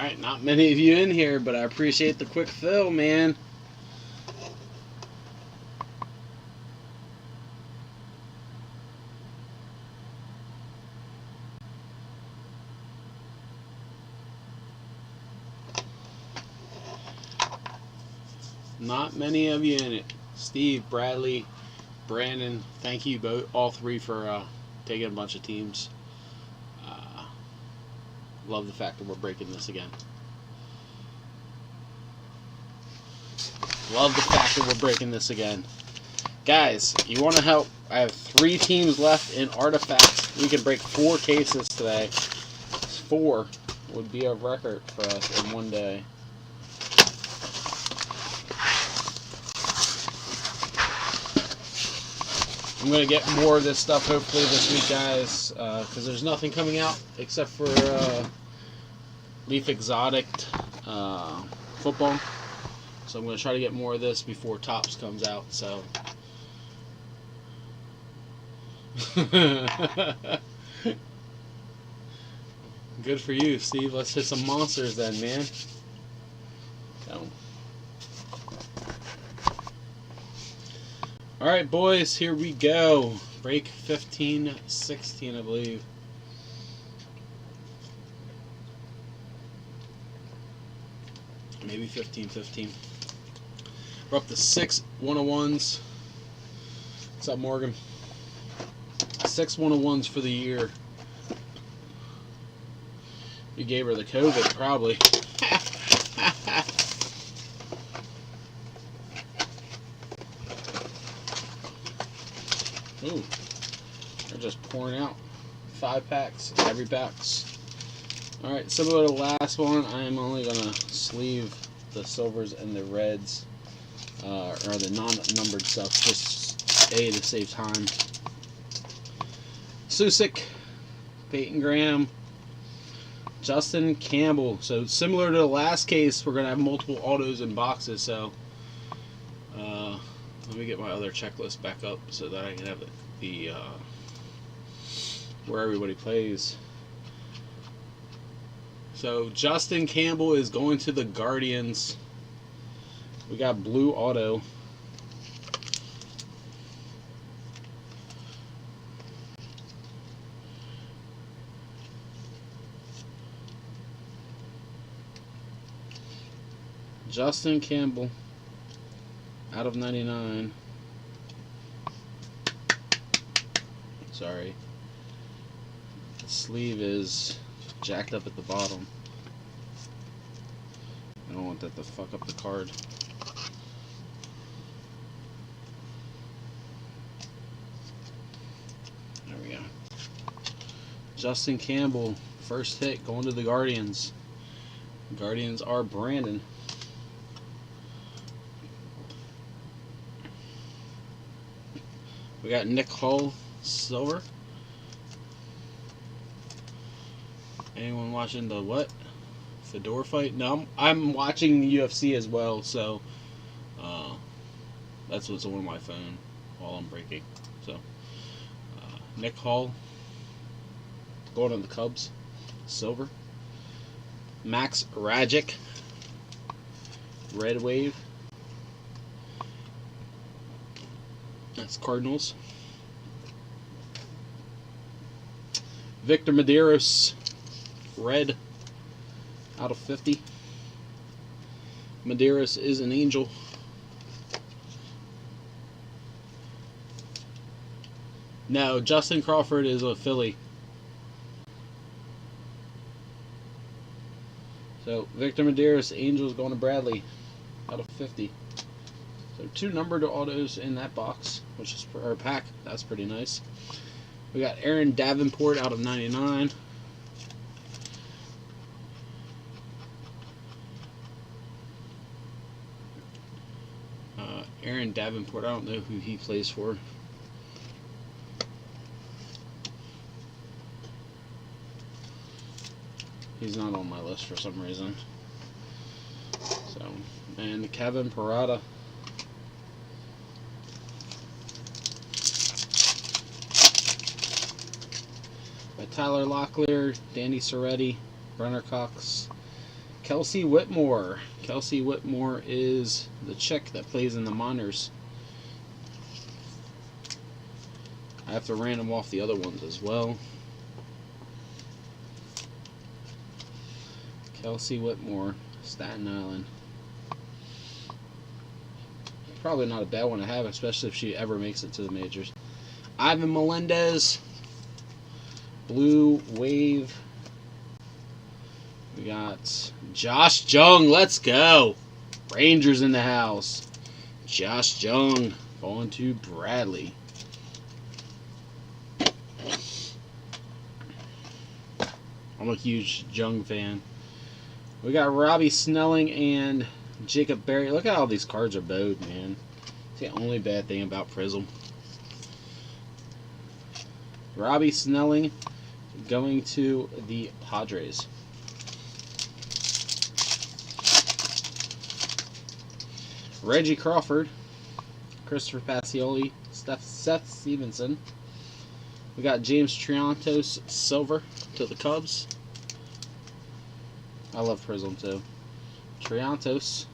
Alright, not many of you in here, but I appreciate the quick fill, man. Not many of you in it. Steve, Bradley, Brandon, thank you both, all three, for taking a bunch of teams. Love the fact that we're breaking this again. Love the fact that we're breaking this again. Guys, you want to help? I have 3 teams left in Artifacts. We can break 4 cases today. 4 would be a record for us in one day. I'm going to get more of this stuff hopefully this week, guys, because there's nothing coming out except for Leaf Exotic football. So I'm going to try to get more of this before Topps comes out. So good for you, Steve. Let's hit some monsters then, man. So. Alright, boys, here we go. Break 15-16, I believe. Maybe 15-15. We're up to 6 101s. What's up, Morgan? 6 101s for the year. You gave her the COVID, probably. Ooh, they're just pouring out. 5 packs, every packs. Alright, similar to the last one, I am only going to sleeve the silvers and the reds, or the non-numbered stuff, just to save time. Susick, Peyton Graham, Justin Campbell. So similar to the last case, we're going to have multiple autos in boxes, so let me get my other checklist back up so that I can have the where everybody plays. So Justin Campbell is going to the Guardians. We got blue auto. Justin Campbell out of 99. Sorry. The sleeve is jacked up at the bottom. I don't want that to fuck up the card. There we go. Justin Campbell, first hit, going to the Guardians. Guardians are Brandon. We got Nick Hull, silver. Anyone watching the what? Fedor fight? No, I'm watching the UFC as well, so that's what's on my phone while I'm breaking. So Nick Hull, going on the Cubs, silver. Max Rajic, red wave. That's Cardinals. Victor Medeiros, red, out of 50. Medeiros is an Angel. No, Justin Crawford is a Philly. So Victor Medeiros, Angels, going to Bradley, out of 50. So 2 numbered autos in that box, which is per pack. That's pretty nice. We got Aaron Davenport out of 99. Aaron Davenport, I don't know who he plays for. He's not on my list for some reason. So, and Kevin Parada. Tyler Locklear, Danny Soretti, Brenner Cox, Kelsey Whitmore. Kelsey Whitmore is the chick that plays in the minors. I have to random off the other ones as well. Kelsey Whitmore, Staten Island. Probably not a bad one to have, especially if she ever makes it to the majors. Ivan Melendez, Blue Wave. We got Josh Jung. Let's go. Rangers in the house. Josh Jung going to Bradley. I'm a huge Jung fan. We got Robbie Snelling and Jacob Berry. Look at how these cards are bowed, man. It's the only bad thing about Prizm. Robbie Snelling going to the Padres. Reggie Crawford, Christopher Pacioli, Seth Stevenson. We got James Triantos Silver to the Cubs. I love Prizm too. Triantos.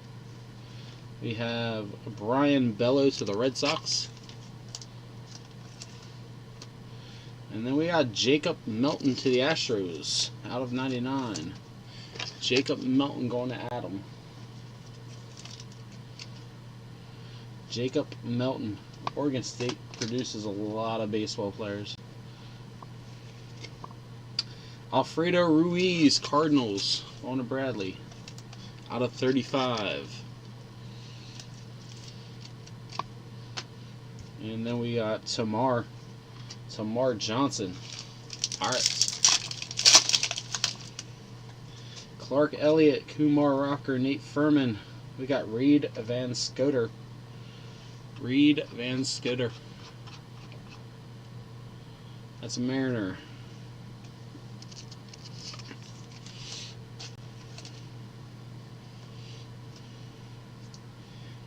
We have Brian Bello to the Red Sox. And then we got Jacob Melton to the Astros out of 99. Jacob Melton going to Adam. Jacob Melton. Oregon State produces a lot of baseball players. Alfredo Ruiz, Cardinals, on to Bradley, out of 35. And then we got Tamar Johnson, Pirates. Clark Elliott, Kumar Rocker, Nate Furman. We got Reed Van Scoter. That's a Mariner.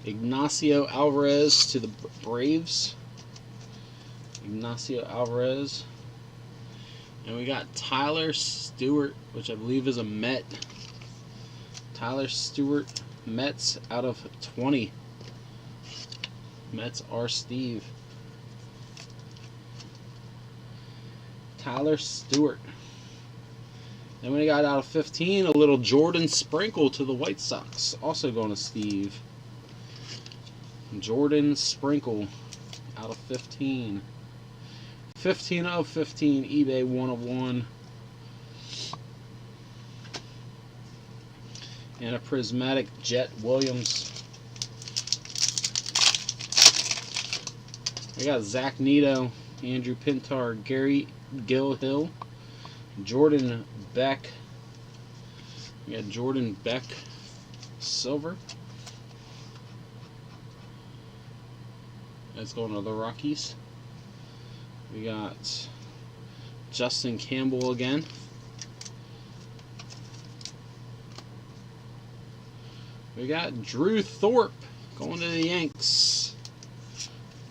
Ignacio Alvarez to the Braves. Ignacio Alvarez. And we got Tyler Stewart, which I believe is a Met. Tyler Stewart, Mets out of 20. Mets are Steve. Tyler Stewart. Then we got out of 15 a little Jordan Sprinkle to the White Sox. Also going to Steve. Jordan Sprinkle out of 15. 15 of 15 eBay 1 of 1. And a prismatic Jet Williams. We got Zach Neto, Andrew Pintar, Gary Gilhill, Jordan Beck. We got Jordan Beck Silver. That's going to the Rockies. We got Justin Campbell again. We got Drew Thorpe going to the Yanks.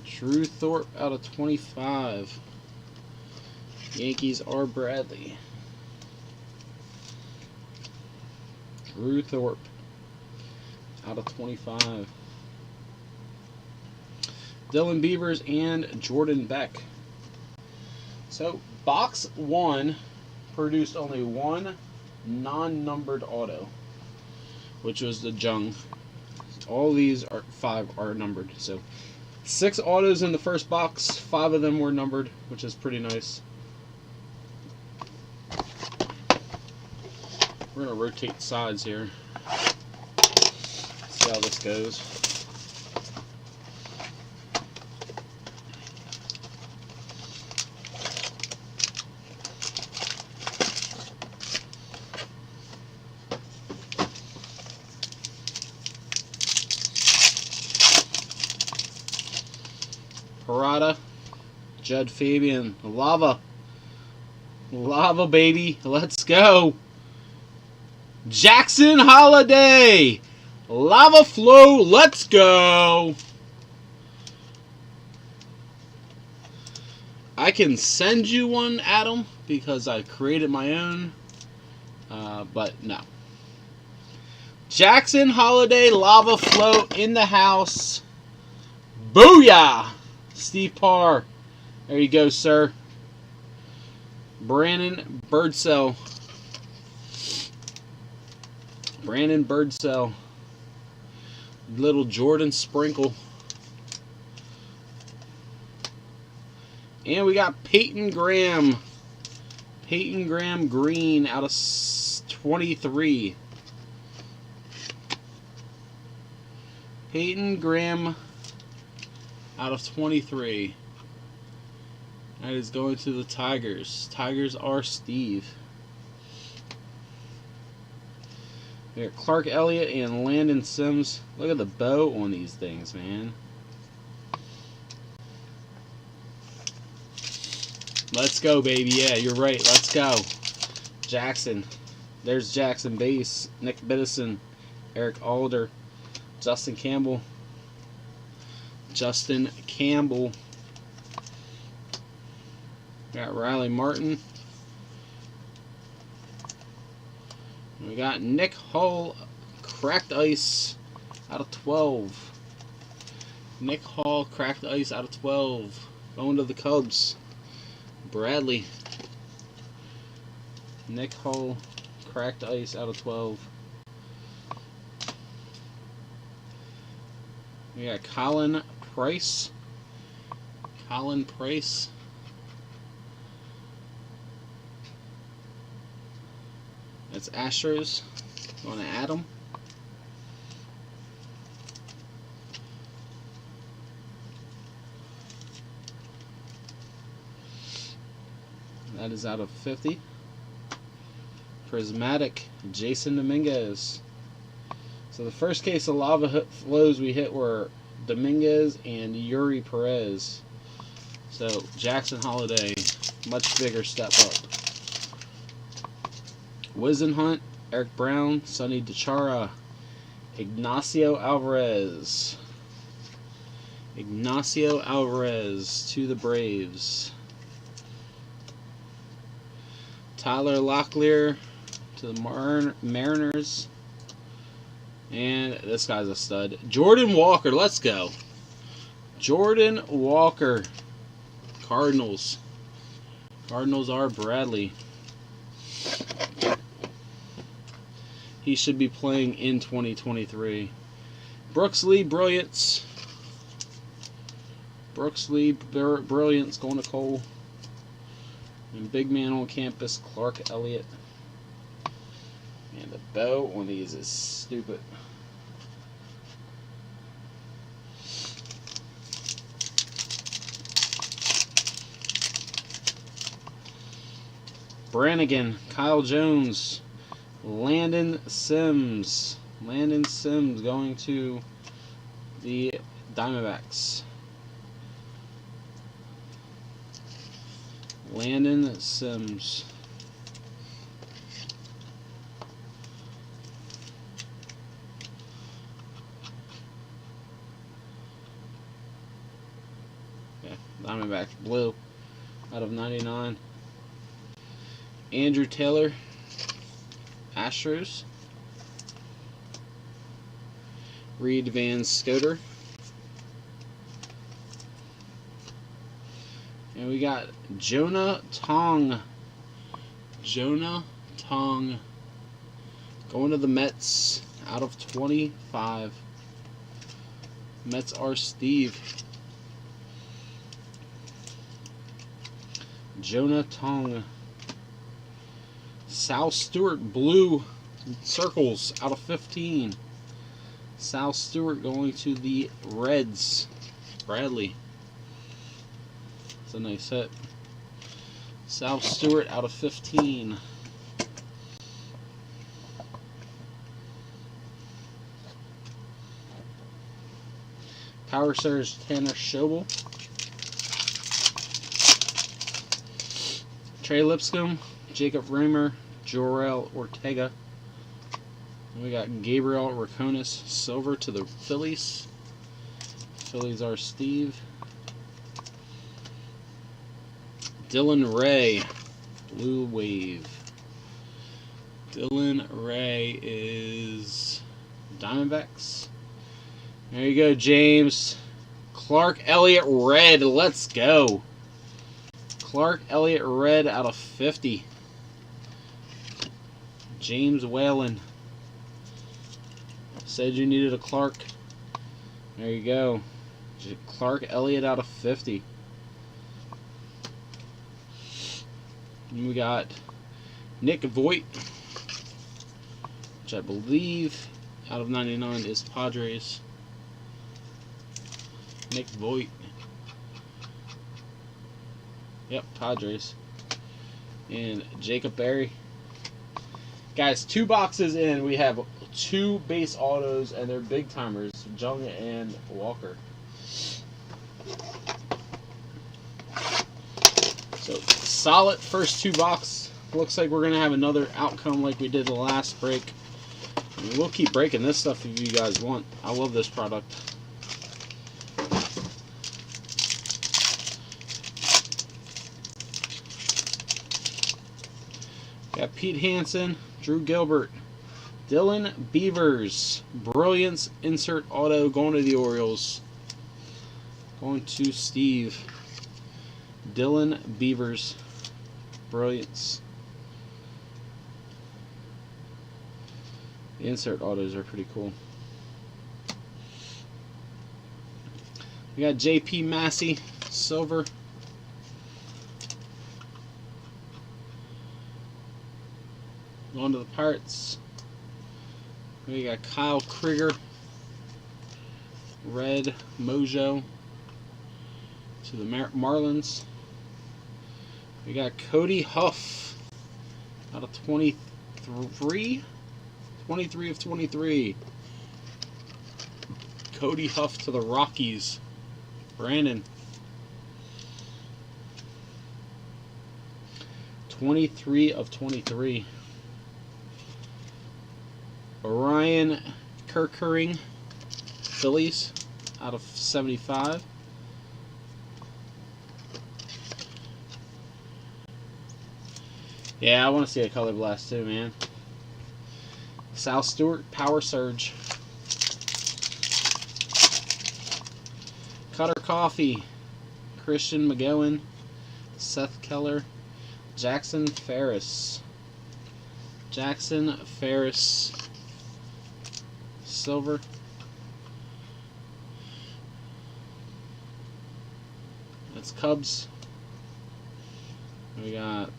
Drew Thorpe out of 25. Yankees are Bradley. Drew Thorpe out of 25. Dylan Beavers and Jordan Beck. So, box 1 produced only one non-numbered auto, which was the Jung. All these 5 are numbered. So, 6 autos in the first box. 5 of them were numbered, which is pretty nice. We're going to rotate sides here. See how this goes. Parada, Judd Fabian, Lava, baby, let's go. Jackson Holiday, Lava Flow, let's go. I can send you one, Adam, because I created my own, but no. Jackson Holiday Lava Float in the house. Booyah! Steve Parr. There you go, sir. Brandon Birdsell. Brandon Birdsell. Little Jordan Sprinkle. And we got Peyton Graham. Peyton Graham green out of 23. Peyton Graham out of 23. That is going to the Tigers. Tigers are Steve. We got Clark Elliott and Landon Sims. Look at the bow on these things, man. Let's go, baby. Yeah, you're right. Let's go. Jackson. There's Jackson base. Nick Biddison. Eric Alder. Justin Campbell. Justin Campbell. Got Riley Martin. We got Nick Hall, cracked ice out of 12. Nick Hall, cracked ice out of 12. Going to the Cubs. Bradley. Nick Hall, cracked ice out of 12. We got Colin Price. Colin Price. That's Astros. Going to Adam. That is out of 50. Prismatic, Jason Dominguez. So the first case of lava flows we hit were Dominguez and Yuri Perez. So Jackson Holiday, much bigger step up. Wizenhunt, Eric Brown, Sonny DeChara, Ignacio Alvarez. Ignacio Alvarez to the Braves. Tyler Locklear to the Mariners. And this guy's a stud. Jordan Walker, let's go. Jordan Walker. Cardinals. Cardinals are Bradley. He should be playing in 2023. Brooks Lee Brilliance. Brooks Lee Brilliance going to Cole. And big man on campus, Clark Elliott. And the bow on these is stupid. Brannigan, Kyle Jones, Landon Sims. Landon Sims going to the Diamondbacks. Landon Sims. Yeah, Diamondbacks blue out of 99. Andrew Taylor, Astros. Reed Van Scoter. And we got Jonah Tong. Jonah Tong going to the Mets out of 25. Mets are Steve. Jonah Tong. Sal Stewart blue circles out of 15. Sal Stewart going to the Reds. Bradley. It's a nice hit. Sal Stewart out of 15. Power Surge Tanner Schobel. Trey Lipscomb, Jacob Reimer, Jorel Ortega. And we got Gabriel Raconis silver to the Phillies. Phillies are Steve. Dylan Ray, Blue Wave. Dylan Ray is Diamondbacks. There you go, James. Clark Elliott red. Let's go. Clark Elliott red out of 50. James Whalen. Said you needed a Clark. There you go. Clark Elliott out of 50. And we got Nick Voigt, which I believe out of 99 is Padres. Nick Voigt. Yep, Padres. And Jacob Berry. Guys, 2 boxes in, we have 2 base autos, and they're big timers, Jung and Walker. So, solid first 2 box. Looks like we're going to have another outcome like we did the last break. And we'll keep breaking this stuff if you guys want. I love this product. Got Pete Hansen, Drew Gilbert, Dylan Beavers, Brilliance insert auto going to the Orioles. Going to Steve. Dylan Beavers, Brilliance. The insert autos are pretty cool. We got JP Massey, silver. Going to the Pirates. We got Kyle Krieger, red Mojo to the Marlins. We got Cody Huff out of 23 of 23. Cody Huff to the Rockies. Brandon. 23 of 23. Orion Kerkering, Phillies, out of 75. Yeah, I want to see a color blast too, man. Sal Stewart, Power Surge. Cutter Coffee, Christian McGowan, Seth Keller, Jackson Ferris. Jackson Ferris, silver. That's Cubs. We got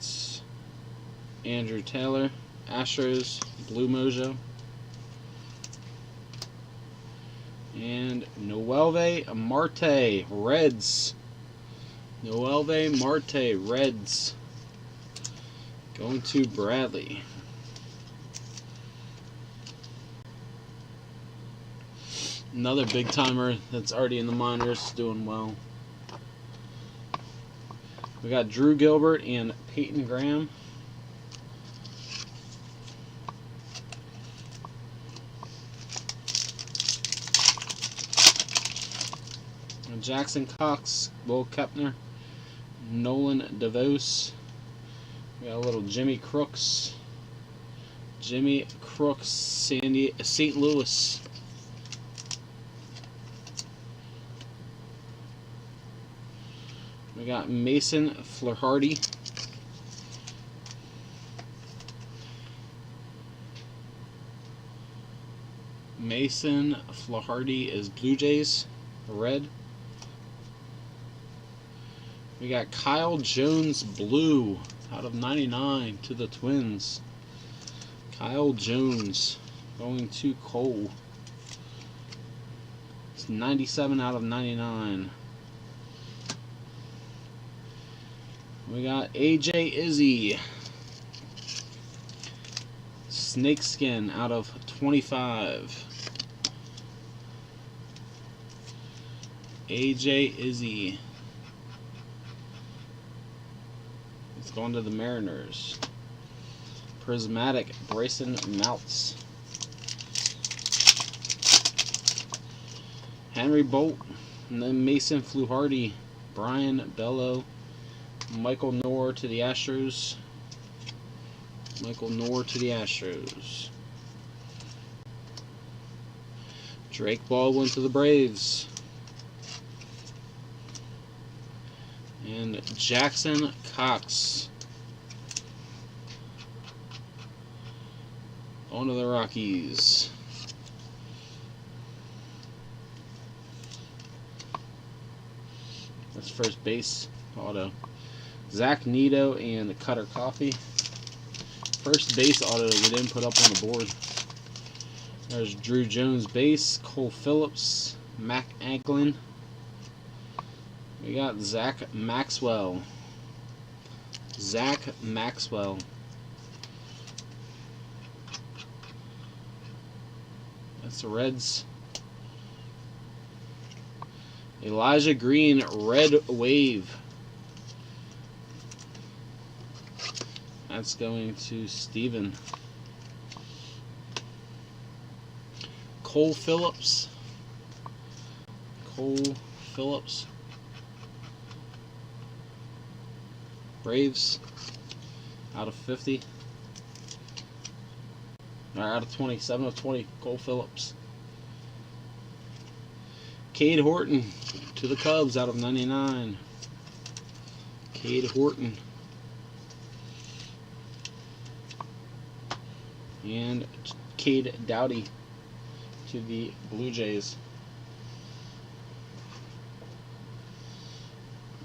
Andrew Taylor, Astros, Blue Mojo. And Noelve Marte, Reds. Noelve Marte, Reds. Going to Bradley. Another big timer that's already in the minors, doing well. We got Drew Gilbert and Peyton Graham. Jackson Cox, Will Kepner, Nolan DeVos. We got a little Jimmy Crooks. Jimmy Crooks, St. Louis. We got Mason Flaharty. Mason Flaharty is Blue Jays, red. We got Kyle Jones, blue, out of 99 to the Twins. Kyle Jones going to Cole. It's 97 out of 99. We got AJ Izzy, Snakeskin out of 25. AJ Izzy. It's going to the Mariners. Prismatic, Bryson Moutts. Henry Bolt, and then Mason Flaharty, Brian Bello. Michael Noor to the Astros. Michael Noor to the Astros. Drake Baldwin to the Braves. And Jackson Cox on to the Rockies. That's first base auto. Zach Neto and Cutter Coffee. First base auto that we didn't put up on the board. There's Drew Jones base, Cole Phillips, Mac Anklin. We got Zach Maxwell. Zach Maxwell. That's the Reds. Elijah Green, Red Wave. That's going to Steven. Cole Phillips. Cole Phillips. Braves. Out of 50. Or out of 20. 7 of 20. Cole Phillips. Cade Horton to the Cubs out of 99. Cade Horton. And Cade Doughty to the Blue Jays.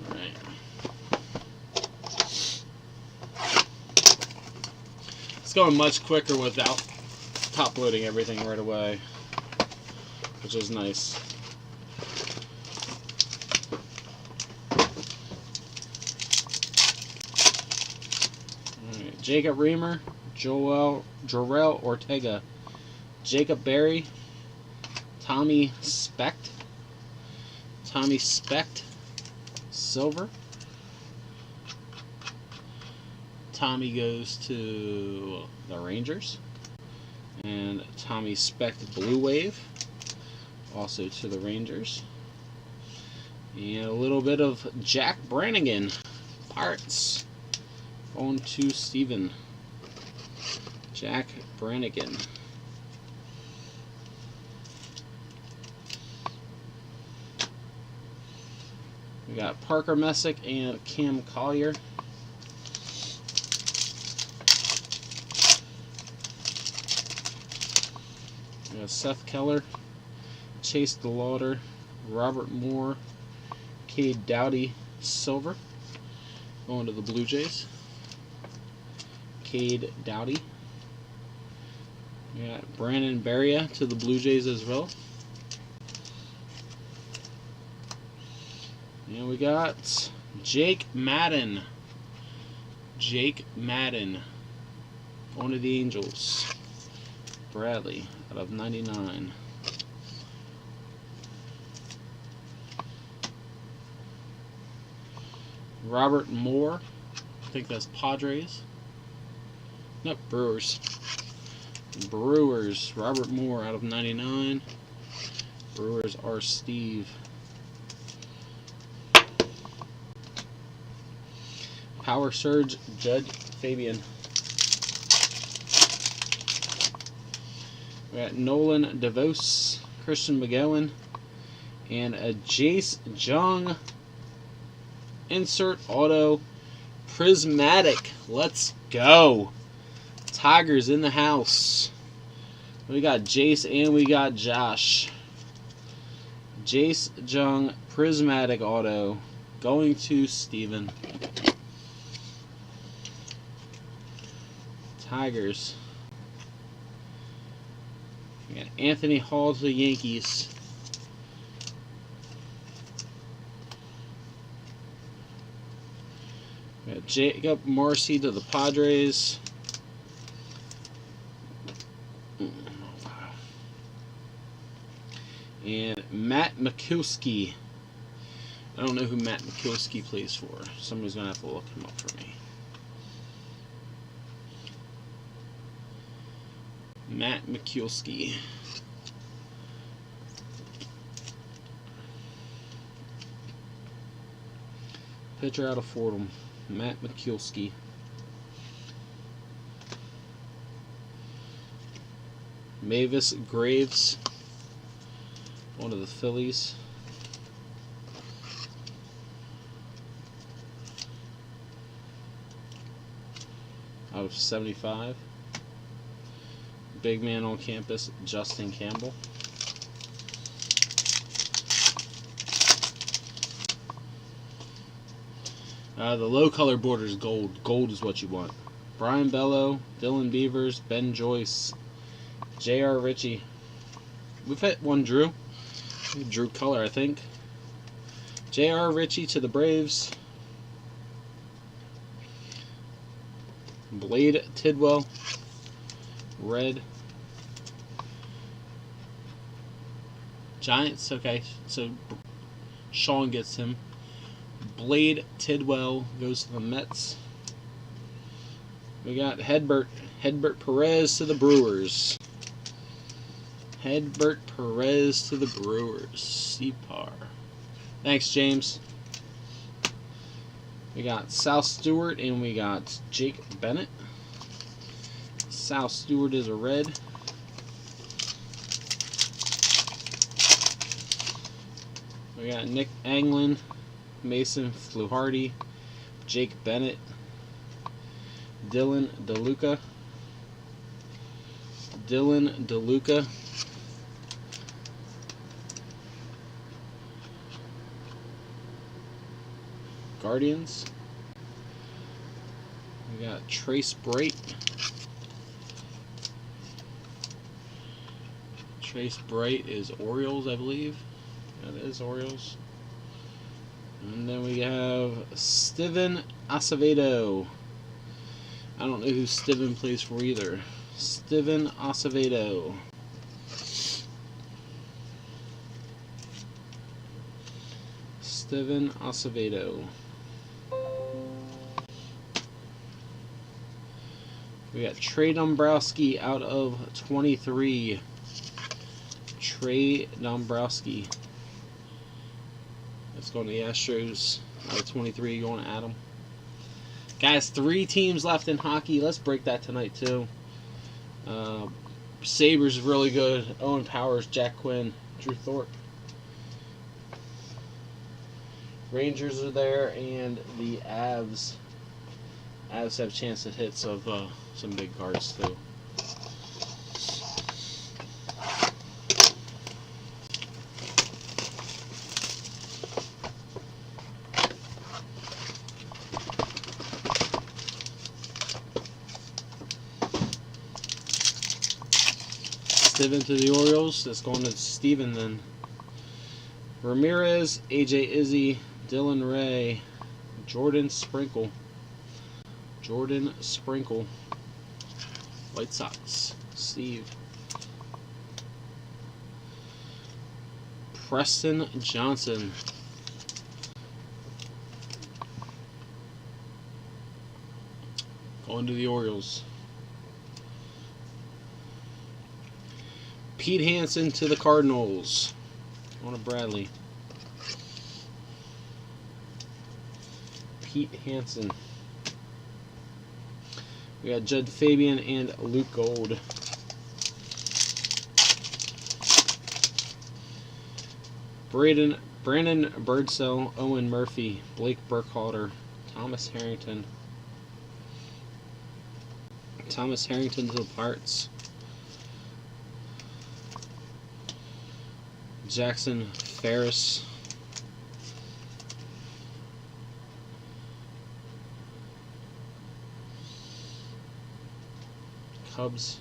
Alright. It's going much quicker without top loading everything right away, which is nice. Alright. Jacob Reamer, Jorel Ortega, Jacob Berry, Tommy Specht, silver. Tommy goes to the Rangers, and Tommy Specht Blue Wave also to the Rangers, and a little bit of Jack Brannigan Pirates on to Steven. Jack Brannigan. We got Parker Messick and Cam Collier. We got Seth Keller, Chase DeLauder, Robert Moore, Cade Doughty, silver. Going to the Blue Jays. Cade Doughty. We got Brandon Beria to the Blue Jays as well. And we got Jake Madden. Jake Madden. Going to the Angels. Bradley out of 99. Robert Moore. I think that's Padres. Nope, Brewers. Brewers. Robert Moore out of 99. Brewers are Steve. Power Surge, Judd Fabian. We got Nolan DeVos, Christian McGowan, and a Jace Jung insert auto prismatic. Let's go. Tigers in the house. We got Jace and we got Josh. Jace Jung prismatic auto going to Steven. Tigers. We got Anthony Hall to the Yankees. We got Jacob Marcy to the Padres. And Matt Mikulski. I don't know who Matt Mikulski plays for. Somebody's going to have to look him up for me. Matt Mikulski. Pitcher out of Fordham. Matt Mikulski. Mavis Graves One of the Phillies. Out of 75. Big man on campus, Justin Campbell. The low color border is gold. Gold is what you want. Brian Bello, Dylan Beavers, Ben Joyce, J.R. Ritchie. We've hit one Drew. Drew color, I think. J.R. Ritchie to the Braves. Blade Tidwell. Red. Giants, okay. So Sean gets him. Blade Tidwell goes to the Mets. We got Hedbert Perez to the Brewers. Hedbert Perez to the Brewers. CPAR. Thanks, James. We got Sal Stewart and we got Jake Bennett. Sal Stewart is a red. We got Nick Anglin, Mason Fluharty, Jake Bennett, Dylan DeLuca, Guardians. We got Trace Bright. Trace Bright is Orioles, I believe. That is Orioles. And then we have Steven Acevedo. I don't know who Steven plays for either. Steven Acevedo. Steven Acevedo. We got Trey Dombrowski out of 23. Trey Dombrowski. That's going to the Astros. Out of 23, going to Adam. Guys, 3 teams left in hockey. Let's break that tonight, too. Sabres is really good. Owen Powers, Jack Quinn, Drew Thorpe. Rangers are there, and the Avs. Avs have a chance at hits of some big cards, too. Steven to the Orioles. That's going to Steven then. Ramirez, AJ Izzy, Dylan Ray, Jordan Sprinkle. White Sox. Steve. Preston Johnson. Going to the Orioles. Pete Hansen to the Cardinals. On to Bradley. Pete Hansen. We got Judd Fabian and Luke Gold. Brandon Birdsell, Owen Murphy, Blake Burkhalter, Thomas Harrington. Thomas Harrington to the Pirates. Jackson Ferris. Cubs.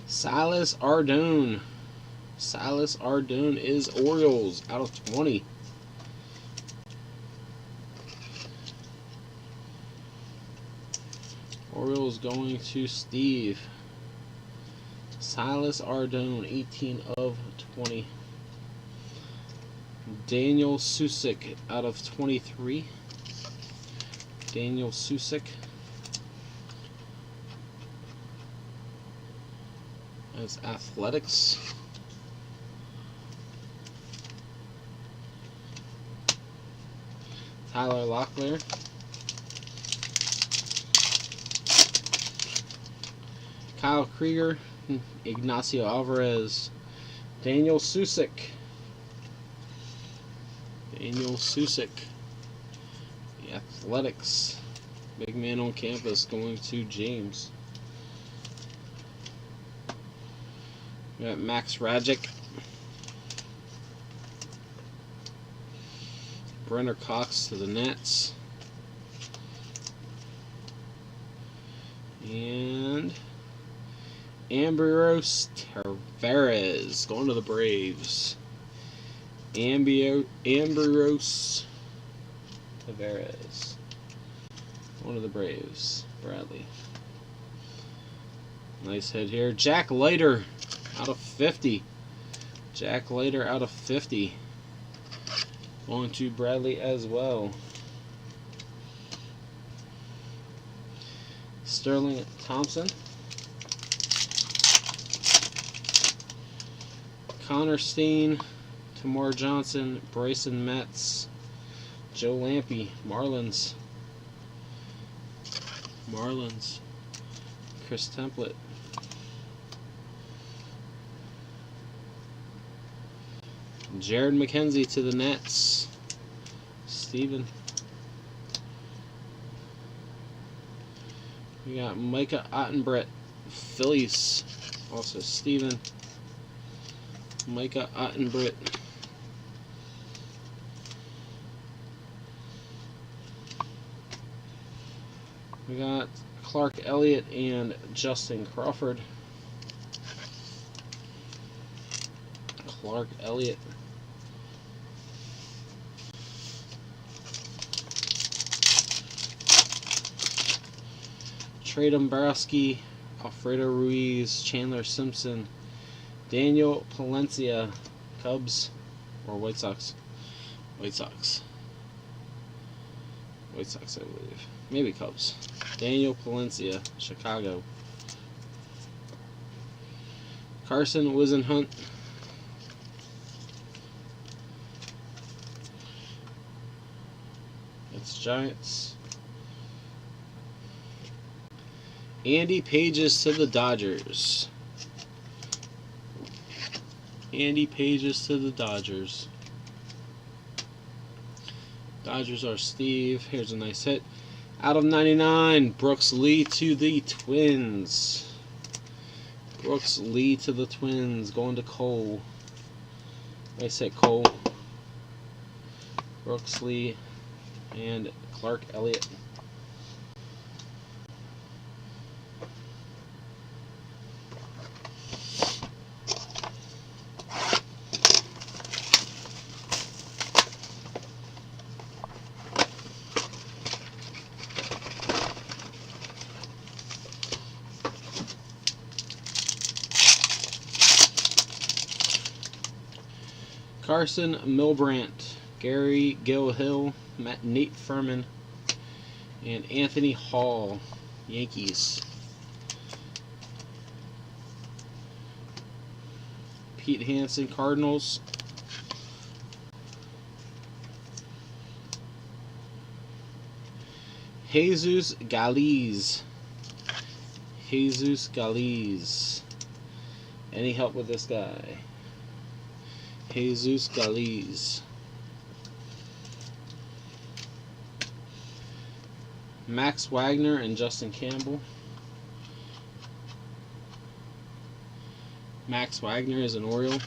Silas Ardone. Silas Ardone is Orioles out of 20. Orioles going to Steve. Silas Ardone, 18 of 20. Daniel Susick out of 23. Daniel Susick. That's Athletics. Tyler Locklear. Kyle Krieger, Ignacio Alvarez, Daniel Susick. Daniel Susick. The Athletics. Big man on campus going to James. We got Max Rajic. Brenner Cox to the Nets. And Ambrose Tavares going to the Braves. Ambrose Tavares going to the Braves. Bradley. Nice hit here. Jack Leiter out of 50. Jack Leiter out of 50. Going to Bradley as well. Sterling Thompson. Connor Steen. Tamar Johnson. Bryson Metz. Joe Lampe. Marlins. Chris Template. Jared McKenzie to the Nets. Steven. We got Micah Ottenbrett, Phillies. Also Steven. Micah Ottenbrett. We got Clark Elliott and Justin Crawford. Clark Elliott. Trey Dombrowski, Alfredo Ruiz, Chandler Simpson, Daniel Palencia, Cubs or White Sox? White Sox, I believe. Maybe Cubs. Daniel Palencia, Chicago. Carson Wisenhunt. It's Giants. Andy Pages to the Dodgers. Andy Pages to the Dodgers. Dodgers are Steve. Here's a nice hit. Out of 99, Brooks Lee to the Twins. Brooks Lee to the Twins. Going to Cole. Nice hit, Cole. Brooks Lee and Clark Elliott. Carson Milbrandt, Gary Gilhill, Nate Furman, and Anthony Hall, Yankees. Pete Hansen, Cardinals. Jesus Galiz. Any help with this guy? Jesus Galiz. Max Wagner and Justin Campbell. Max Wagner is an Oriole.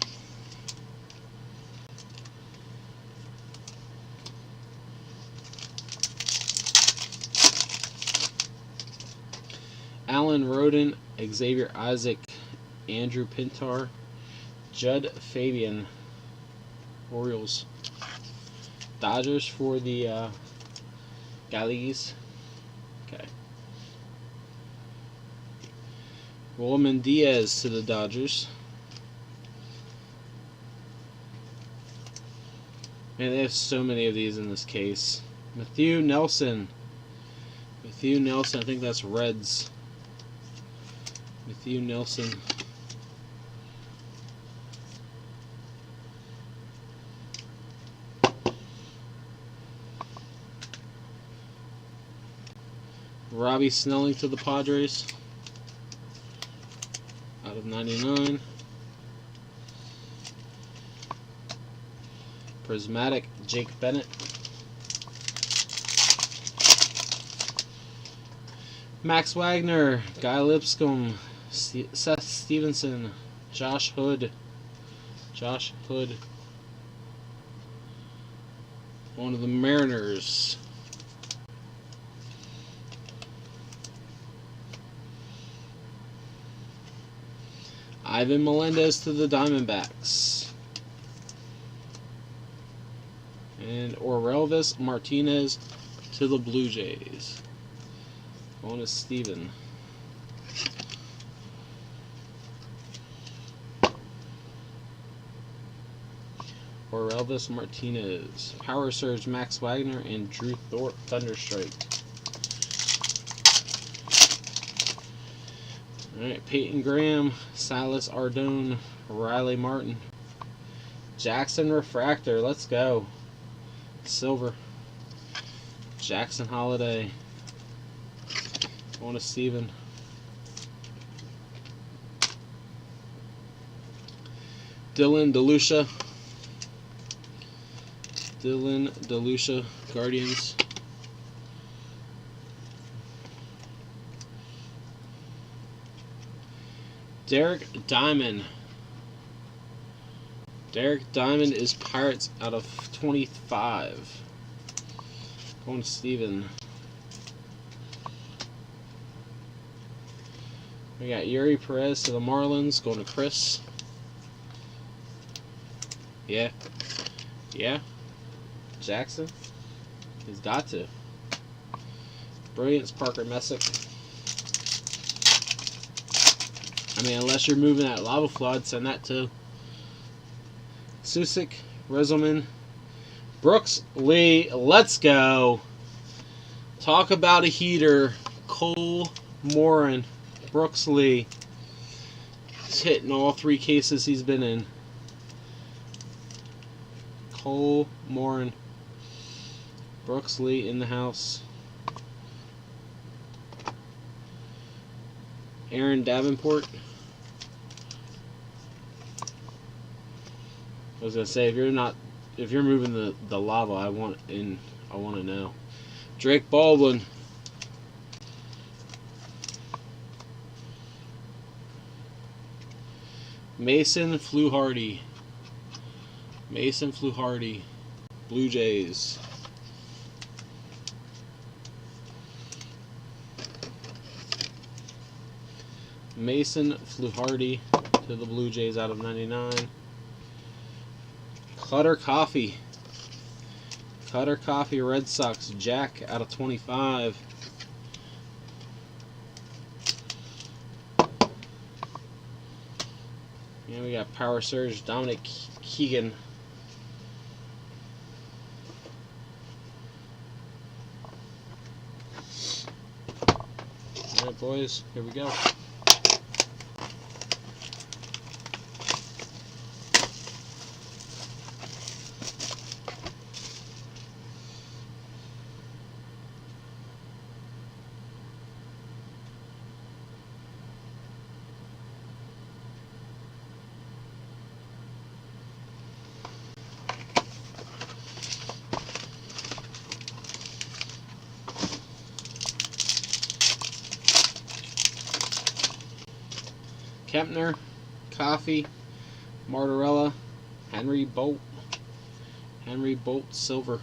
Alan Roden, Xavier Isaac, Andrew Pintar, Judd Fabian, Orioles. Dodgers for the Galiz. Okay. Roman Diaz to the Dodgers. Man, they have so many of these in this case. Matthew Nelson. I think that's Reds. Matthew Nelson. Robbie Snelling to the Padres. of 99. Prismatic Jake Bennett. Max Wagner, Guy Lipscomb, Seth Stevenson, Josh Hood. One of the Mariners. Ivan Melendez to the Diamondbacks. And Orelvis Martinez to the Blue Jays. Going to Steven. Orelvis Martinez. Power Surge Max Wagner and Drew Thorpe Thunderstrike. Alright, Peyton Graham, Silas Ardone, Riley Martin. Jackson Refractor, let's go. Silver. Jackson Holiday. Going to Steven. Dylan DeLucia, Guardians. Derek Diamond. Derek Diamond is Pirates out of 25. Going to Steven. We got Yuri Perez to the Marlins. Going to Chris. Yeah. Jackson. He's got to. Brilliance Parker Messick. I mean, unless you're moving that lava flood, send that too. Susik, Rezelman, Brooks Lee, let's go. Talk about a heater. Cole Morin, Brooks Lee. He's hitting all 3 cases he's been in. Cole Morin, Brooks Lee in the house. Aaron Davenport. I was gonna say, if you're moving the lava, I want to know. Drake Baldwin. Mason Fluharty. Blue Jays. Mason Fluharty to the Blue Jays out of 99. Cutter Coffee, Red Sox, Jack out of 25. And we got Power Surge, Dominic Keegan. Alright, boys, here we go. Kempner, Coffee, Martorella, Henry Bolt, Silver.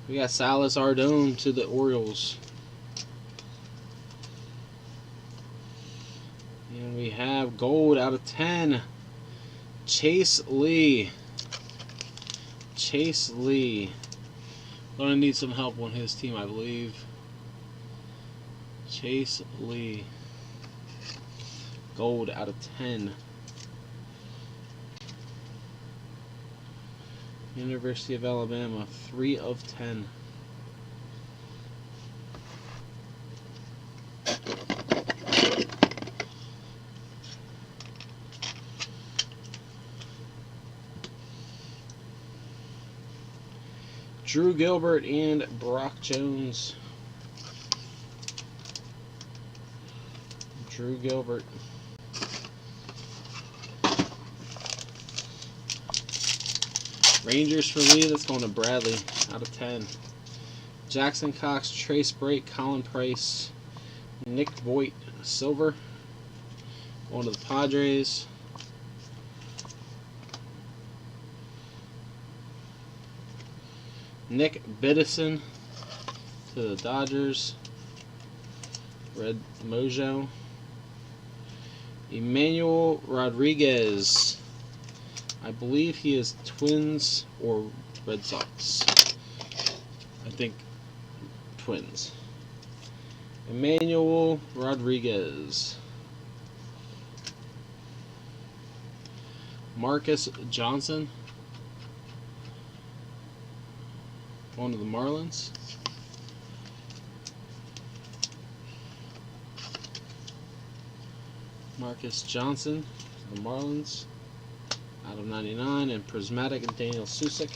We got Silas Ardone to the Orioles. And we have gold out of 10. Chase Lee. Gonna need some help on his team, I believe. Chase Lee. Gold out of 10. University of Alabama, 3 of 10. Drew Gilbert and Brock Jones. Drew Gilbert. Rangers for me, that's going to Bradley out of 10. Jackson Cox, Trace Brake, Colin Price, Nick Voigt, silver. Going to the Padres. Nick Biddison to the Dodgers. Red Mojo. Emmanuel Rodriguez. I believe he is Twins or Red Sox. I think Twins. Emmanuel Rodriguez. Marcus Johnson. One of the Marlins. Marcus Johnson, the Marlins, out of 99, and Prismatic and Daniel Susick.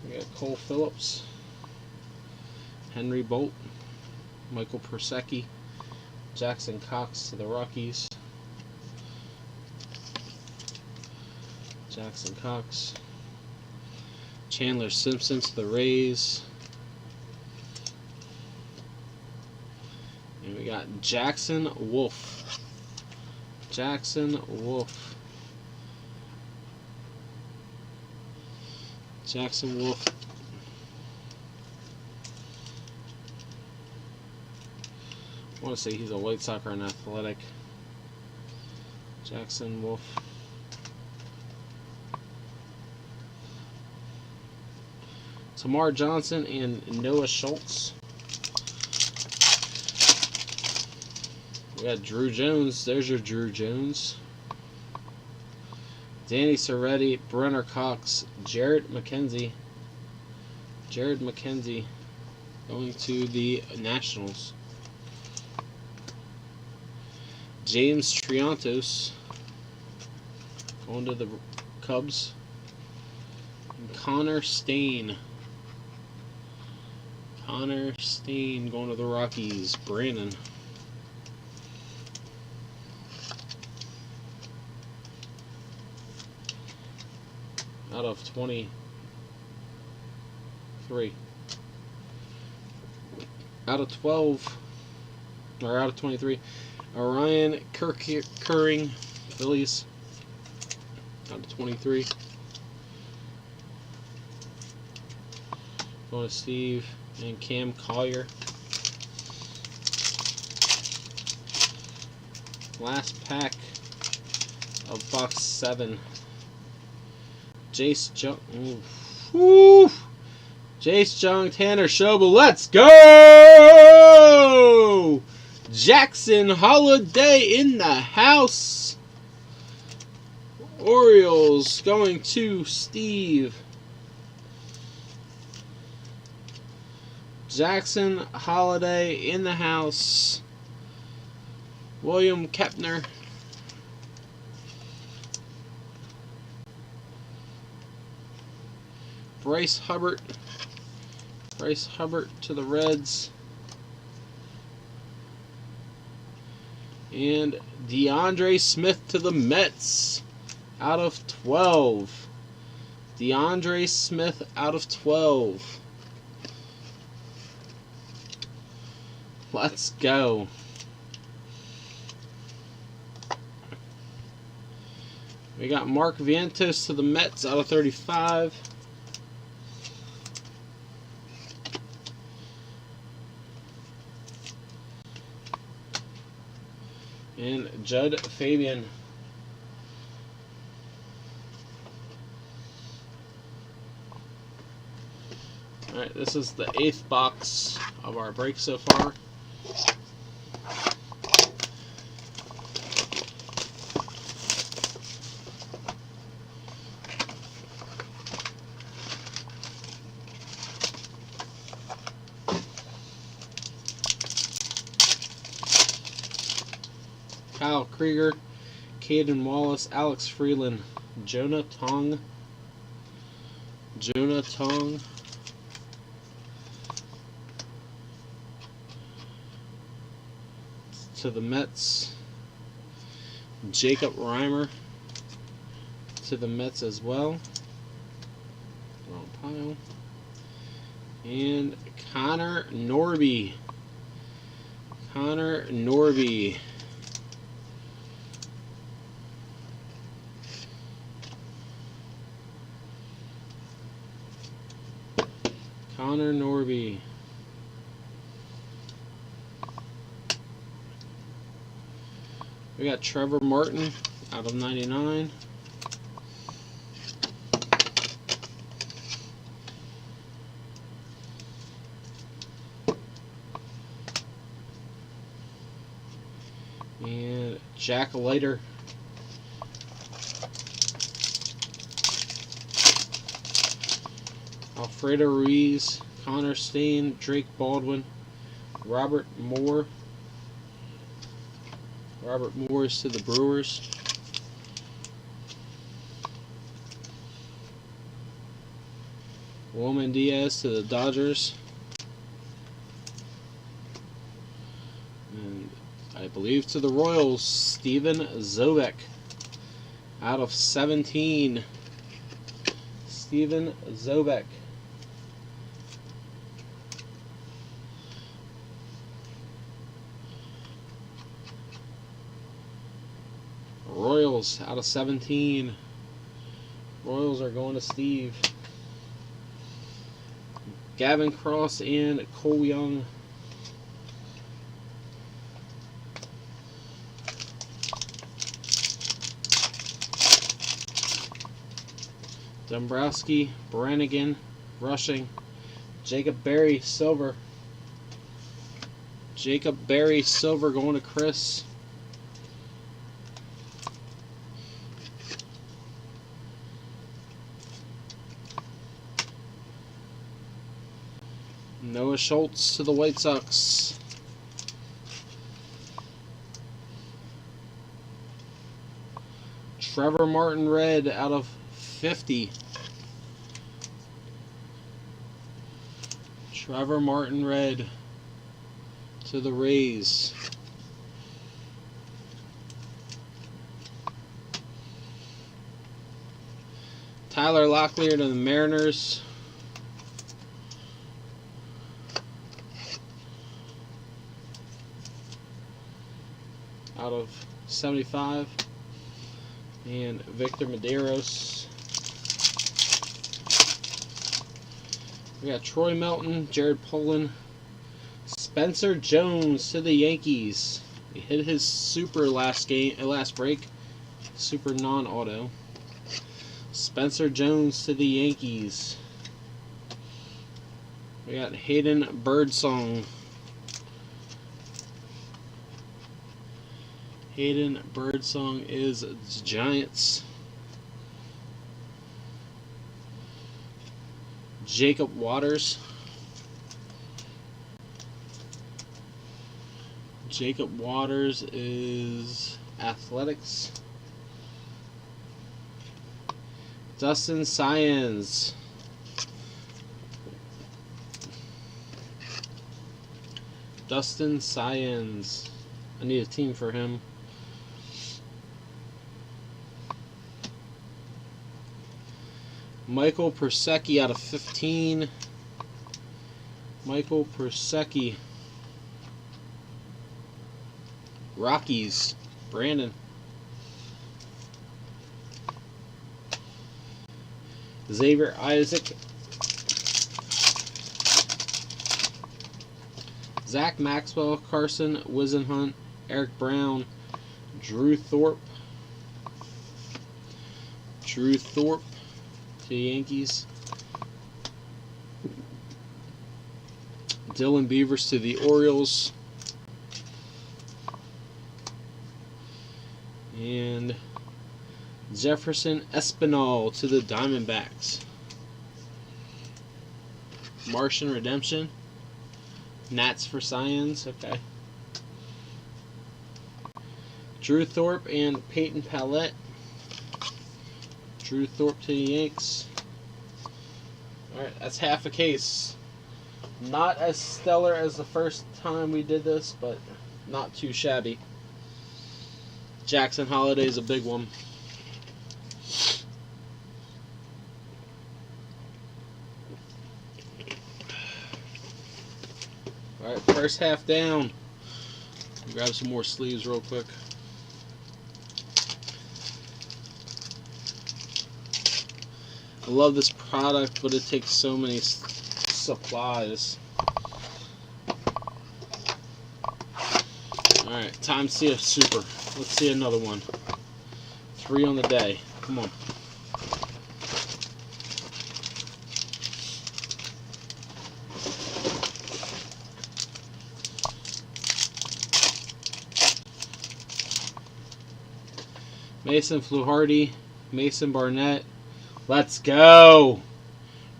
We got Cole Phillips, Henry Bolt, Michael Persecki, Jackson Cox to the Rockies. Jackson Cox. Chandler Simpson to the Rays. And we got Jackson Wolf. Jackson Wolf. Jackson Wolf. I want to say he's a White Sox or an Athletic. Jackson Wolf. Tamar Johnson and Noah Schultz. We got Drew Jones. There's your Drew Jones. Danny Soretti, Brenner Cox, Jared McKenzie. Jared McKenzie going to the Nationals. James Triantos going to the Cubs. And Connor Stain. Connor Stain going to the Rockies. Brandon. Out of 23. Out of 12. Or out of 23. Orion Curring, Phillies. Out of 23. Going to Steve and Cam Collier. Last pack of box 7. Jace Jung. Woo! Jace Jung, Tanner Schobel. Let's go! Jackson Holiday in the house. Orioles going to Steve. Jackson Holiday in the house. William Kepner. Bryce Hubbard. Bryce Hubbard to the Reds. And DeAndre Smith to the Mets. Out of 12. DeAndre Smith out of 12. Let's go. We got Mark Vientos to the Mets out of 35. And Judd Fabian. Alright, this is the 8th box of our break so far. Kyle Krieger, Caden Wallace, Alex Freeland, Jonah Tong, to the Mets. Jacob Reimer to the Mets as well. Wrong pile. And Connor Norby. Connor Norby. Connor Norby. We got Trevor Martin out of 99. And Jack Leiter. Alfredo Ruiz, Connor Stain, Drake Baldwin, Robert Moore. Robert Moore is to the Brewers. Wilman Diaz to the Dodgers. And I believe to the Royals, Steven Zobek out of 17. Steven Zobek. Royals out of 17. Royals are going to Steve. Gavin Cross and Cole Young. Dombrowski, Brannigan, rushing. Jacob Berry, silver. Jacob Berry, silver, going to Chris. Noah Schultz to the White Sox. Trevor Martin, red, out of 50. Trevor Martin, red, to the Rays. Tyler Locklear to the Mariners. Out of 75. And Victor Medeiros. We got Troy Melton, Jared Polin, Spencer Jones to the Yankees. He hit his super last break. Super non-auto. Spencer Jones to the Yankees. We got Hayden Birdsong. Hayden Birdsong is Giants. Jacob Waters. Jacob Waters is Athletics. Dustin Science. Dustin Science. I need a team for him. Michael Persecki out of 15. Michael Persecki. Rockies. Brandon. Xavier Isaac. Zach Maxwell, Carson Wisenhunt, Eric Brown, Drew Thorpe. Drew Thorpe to the Yankees. Dylan Beavers to the Orioles. And Jefferson Espinal to the Diamondbacks. Martian Redemption. Nats for Science. Okay. Drew Thorpe and Peyton Pallette. Drew Thorpe to the Yanks. Alright, that's half a case. Not as stellar as the first time we did this, but Not too shabby. Jackson Holiday is a big one. Alright, first half down. Grab some more sleeves real quick. I love this product, but it takes so many supplies. Alright, time to see a super. Let's see another one. 3 on the day. Come on. Mason Fluharty, Mason Barnett. Let's go.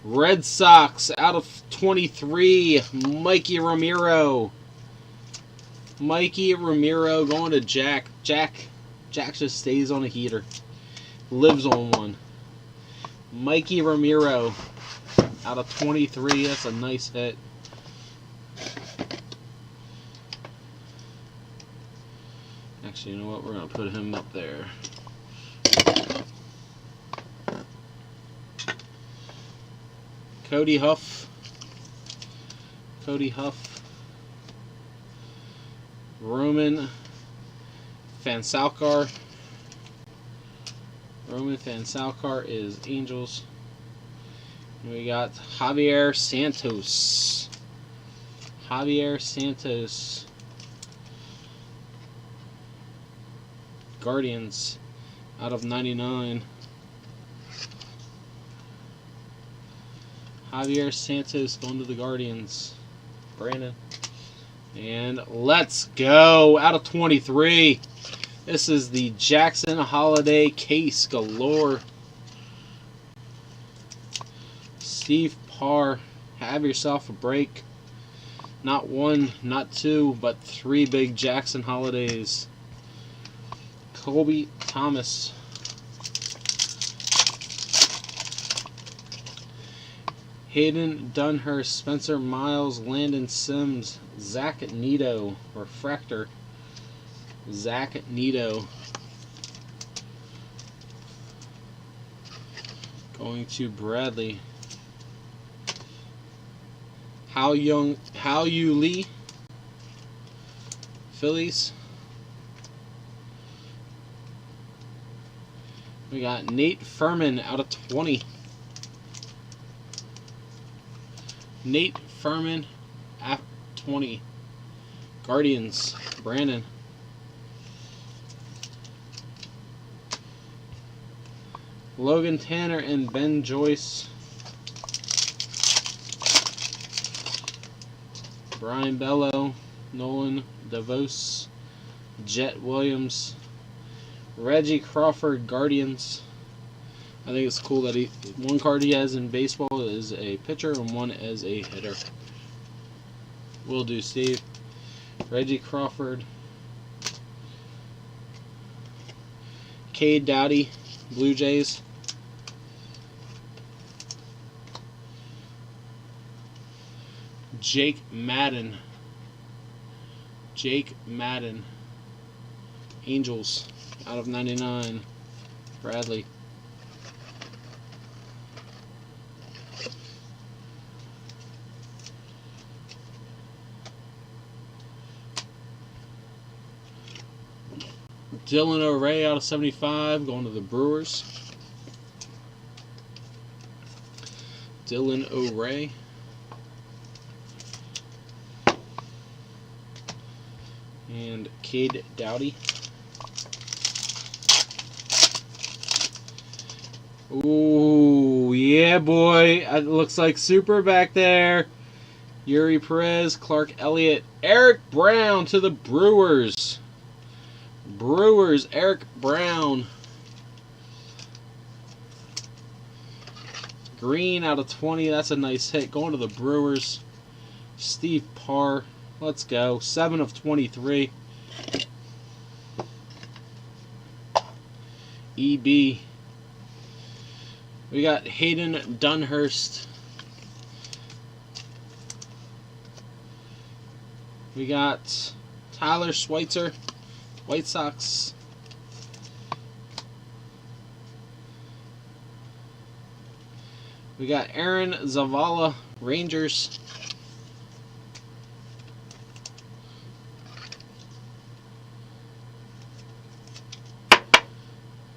Red Sox out of 23. Mikey Ramiro. Mikey Ramiro going to Jack. Jack just stays on a heater. Lives on one. Mikey Ramiro out of 23. That's a nice hit. Actually, you know what? We're going to put him up there. Cody Huff. Roman Fansalkar. Roman Fansalkar is Angels. And we got Javier Santos. Guardians out of 99. Javier Santos going to the Guardians. Brandon. And let's go. Out of 23. This is the Jackson Holiday case galore. Steve Parr. Have yourself a break. Not 1, not 2, but 3 big Jackson Holidays. Colby Thomas. Hayden Dunhurst, Spencer Miles, Landon Sims, Zach Nito, Refractor, Zach Nito. Going to Bradley. How You Lee, Phillies. We got Nate Furman out of 20. Nate Furman at 20. Guardians, Brandon. Logan Tanner and Ben Joyce. Brian Bello, Nolan DeVos, Jet Williams, Reggie Crawford, Guardians. I think it's cool that one card he has in baseball is a pitcher and one as a hitter. Will do, Steve. Reggie Crawford. Cade Doughty, Blue Jays. Jake Madden. Angels out of 99. Bradley. Dylan O'Ray out of 75, going to the Brewers. Dylan O'Ray. And Cade Doughty. Ooh, yeah, boy. It looks like super back there. Yuri Perez, Clark Elliott, Eric Brown to the Brewers. Eric Brown. Green out of 20. That's a nice hit. Going to the Brewers. Steve Parr. Let's go. 7 of 23. EB. We got Hayden Dunhurst. We got Tyler Schweitzer, White Sox. We got Aaron Zavala, Rangers.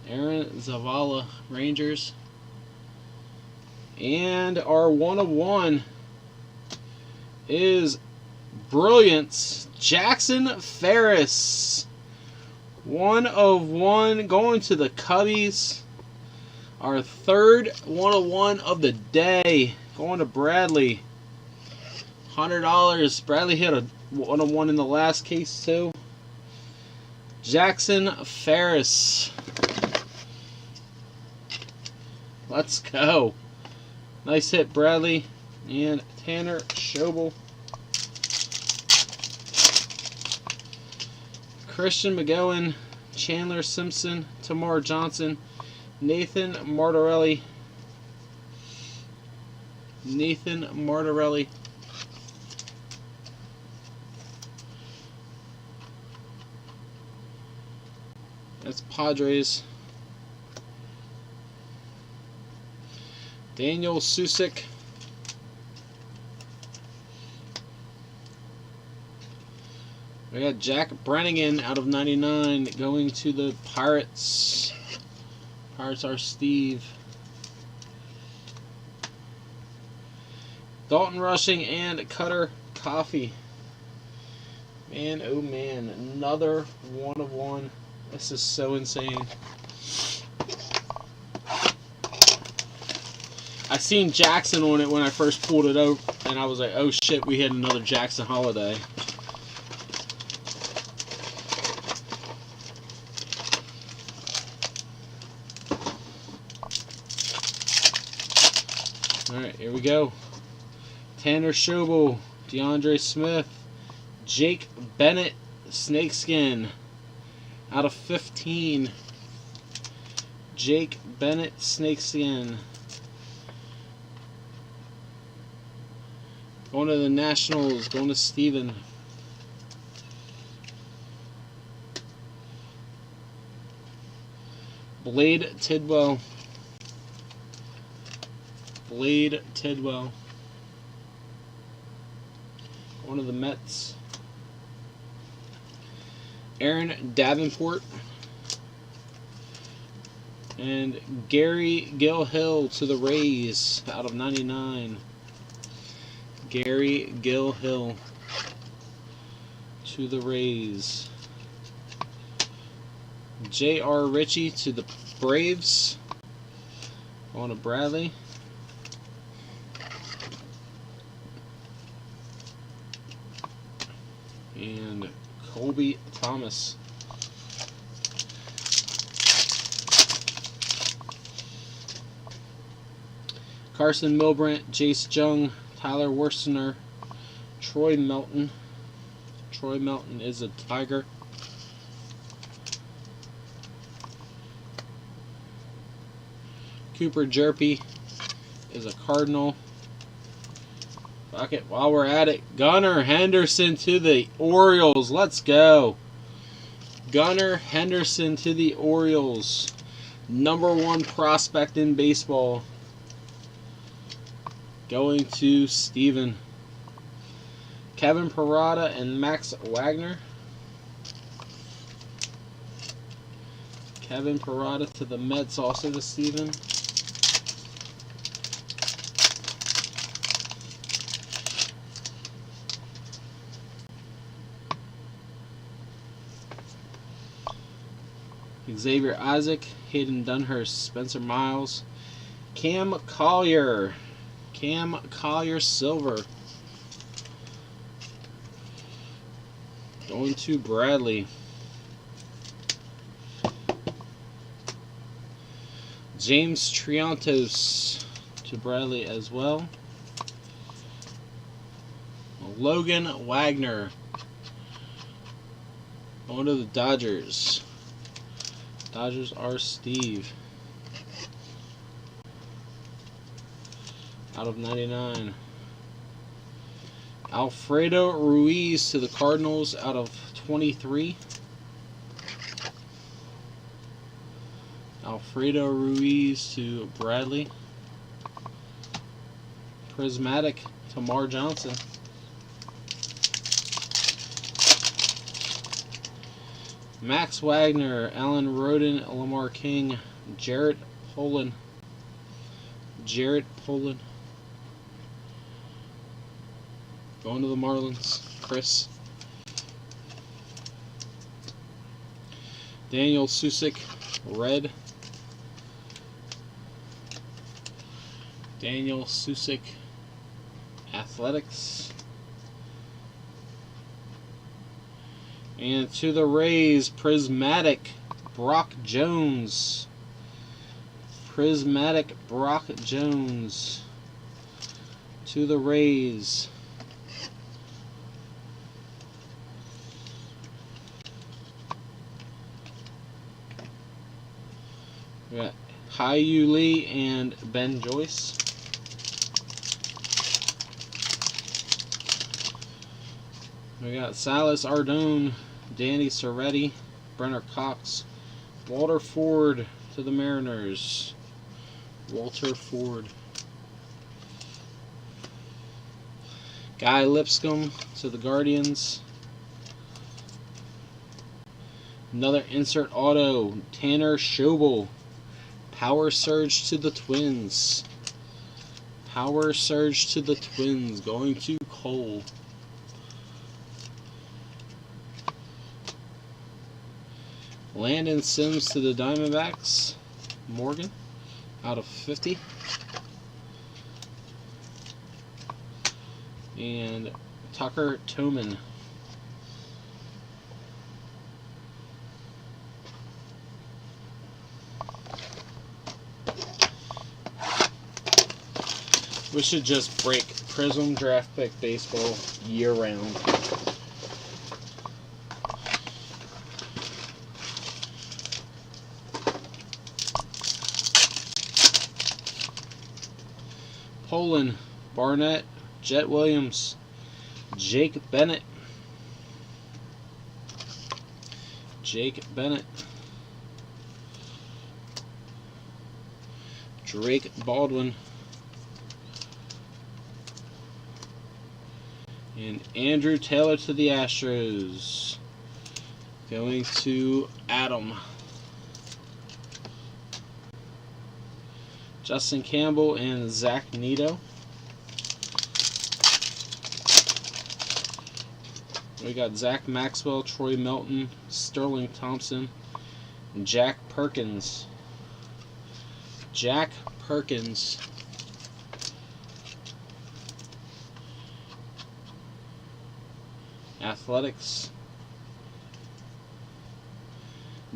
Aaron Zavala, Rangers. And our 1/1 is Brilliance, Jackson Ferris. 1/1 going to the Cubbies. Our third 1/1 of the day going to Bradley. $100. Bradley hit a 1/1 in the last case too. Jackson Ferris. Let's go. Nice hit, Bradley. And Tanner Schobel. Christian McGowan, Chandler Simpson, Tamar Johnson, Nathan Martorelli. Nathan Martorelli. That's Padres. Daniel Susick. We got Jack Brannigan out of 99 going to the Pirates. Pirates are Steve. Dalton Rushing and Cutter Coffee. Man, oh man, another 1/1. This is so insane. I seen Jackson on it when I first pulled it out, and I was like, oh shit, we had another Jackson holiday. Alright, here we go. Tanner Schobel, DeAndre Smith, Jake Bennett, Snakeskin, out of 15. Jake Bennett, Snakeskin. Going to the Nationals, going to Steven. Blade Tidwell. Blade Tidwell. One of the Mets. Aaron Davenport. And Gary Gilhill to the Rays out of 99. Gary Gilhill to the Rays. J.R. Ritchie to the Braves. On to Bradley. And Colby Thomas. Carson Milbrandt, Jace Jung, Tyler Worstener, Troy Melton. Troy Melton is a Tiger. Cooper Jerpy is a Cardinal. Fuck it, while we're at it, Gunnar Henderson to the Orioles. Let's go. Gunnar Henderson to the Orioles. #1 prospect in baseball. Going to Steven. Kevin Parada and Max Wagner. Kevin Parada to the Mets, also to Steven. Xavier Isaac, Hayden Dunhurst, Spencer Miles, Cam Collier. Cam Collier Silver. Going to Bradley. James Triantos to Bradley as well. Logan Wagner. Going to the Dodgers. Dodgers are Steve. Out of 99. Alfredo Ruiz to the Cardinals out of /23. Alfredo Ruiz to Bradley. Prismatic to Mar Johnson. Max Wagner, Alan Roden, Lamar King, Jarrett Poland. Going to the Marlins. Chris. Daniel Susick, red. Daniel Susick, Athletics. And to the Rays, Prismatic, Brock Jones. Prismatic Brock Jones to the Rays. We got Hyu Lee and Ben Joyce. We got Silas Ardone, Danny Soretti, Brenner Cox, Walter Ford to the Mariners. Walter Ford. Guy Lipscomb to the Guardians. Another insert auto. Tanner Schobel. Power Surge to the Twins. Power Surge to the Twins. Going to Cole. Landon Sims to the Diamondbacks. Morgan out of 50. And Tucker Toman. We should just break Prizm draft pick baseball year round. Poland, Barnett, Jet Williams, Jake Bennett. Drake Baldwin. And Andrew Taylor to the Astros. Going to Adam. Justin Campbell and Zach Neto. We got Zach Maxwell, Troy Melton, Sterling Thompson, and Jack Perkins. Athletics.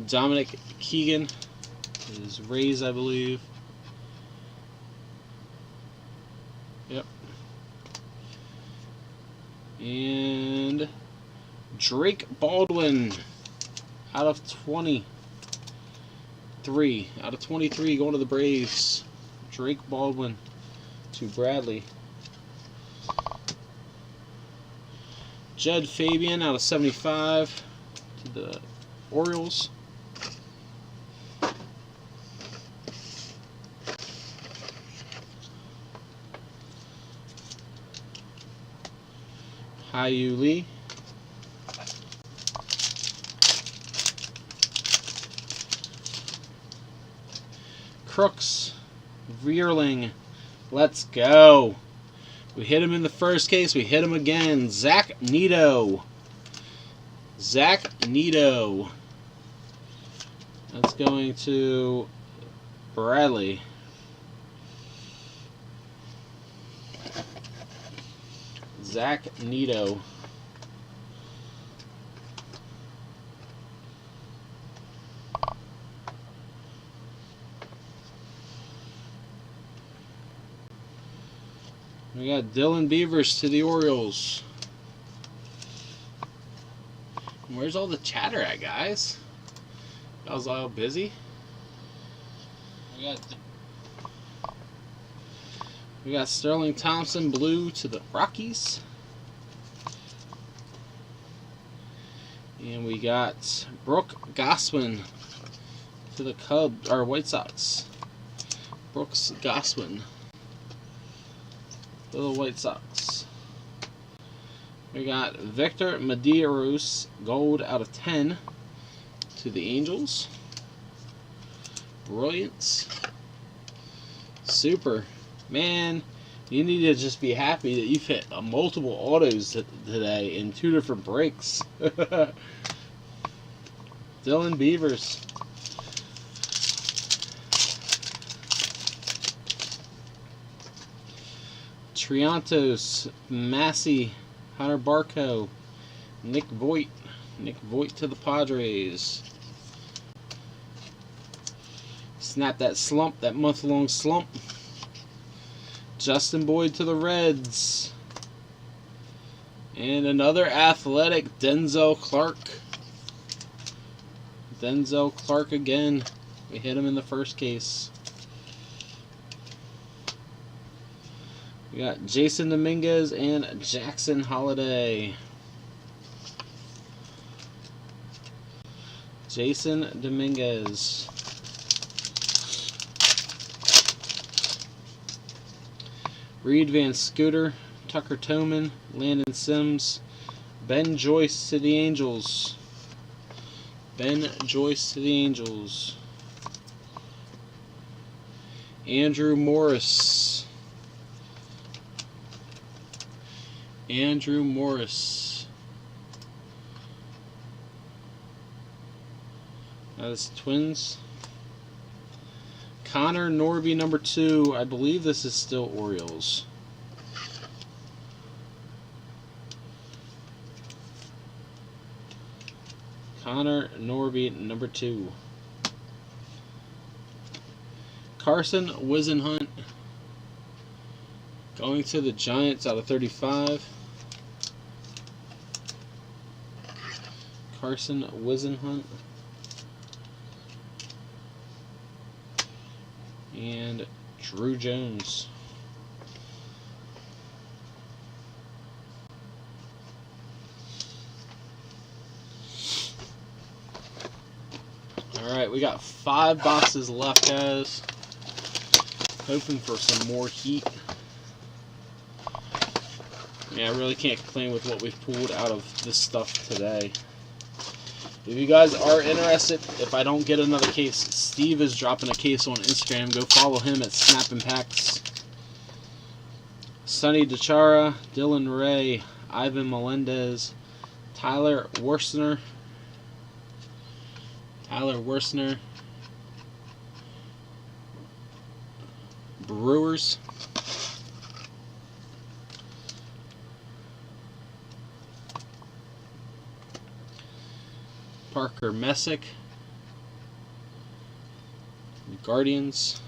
Dominic Keegan is Rays, I believe. Yep. And Drake Baldwin out of 23. Out of 23 going to the Braves. Drake Baldwin to Bradley. Jed Fabian out of 75 to the Orioles. Hyu Lee. Crooks. Vierling. Let's go. We hit him in the first case. We hit him again. Zach Neto. That's going to Bradley. Zach Neto. We got Dylan Beavers to the Orioles. Where's all the chatter at, guys? I was all busy. We got Sterling Thompson, blue to the Rockies. And we got Brooke Goswin to the Cubs, or White Sox. Brooks Goswin to the White Sox. We got Victor Medeiros, gold out of 10 to the Angels. Brilliance. Super. Man, you need to just be happy that you've hit multiple autos today in 2 different breaks. Dylan Beavers. Triantos, Massey, Hunter Barco, Nick Voigt. Nick Voigt to the Padres. Snap that slump, that month-long slump. Justin Boyd to the Reds. And another athletic, Denzel Clark. Denzel Clark again. We hit him in the first case. We got Jason Dominguez and Jackson Holiday. Jason Dominguez. Reed Van Scooter, Tucker Toman, Landon Sims, Ben Joyce to the Angels. Ben Joyce to the Angels. Andrew Morris. Andrew Morris. That's Twins. Connor Norby, number 2. I believe this is still Orioles. Connor Norby, number 2. Carson Wisenhunt, going to the Giants out of 35. Carson Wisenhunt. And Drew Jones. Alright, we got 5 boxes left, guys. Hoping for some more heat. Yeah, I really can't complain with what we've pulled out of this stuff today. If you guys are interested, if I don't get another case, Steve is dropping a case on Instagram. Go follow him at Snappin' Packs. Sonny DeChara, Dylan Ray, Ivan Melendez, Tyler Worsner. Brewers. Parker Messick, Guardians.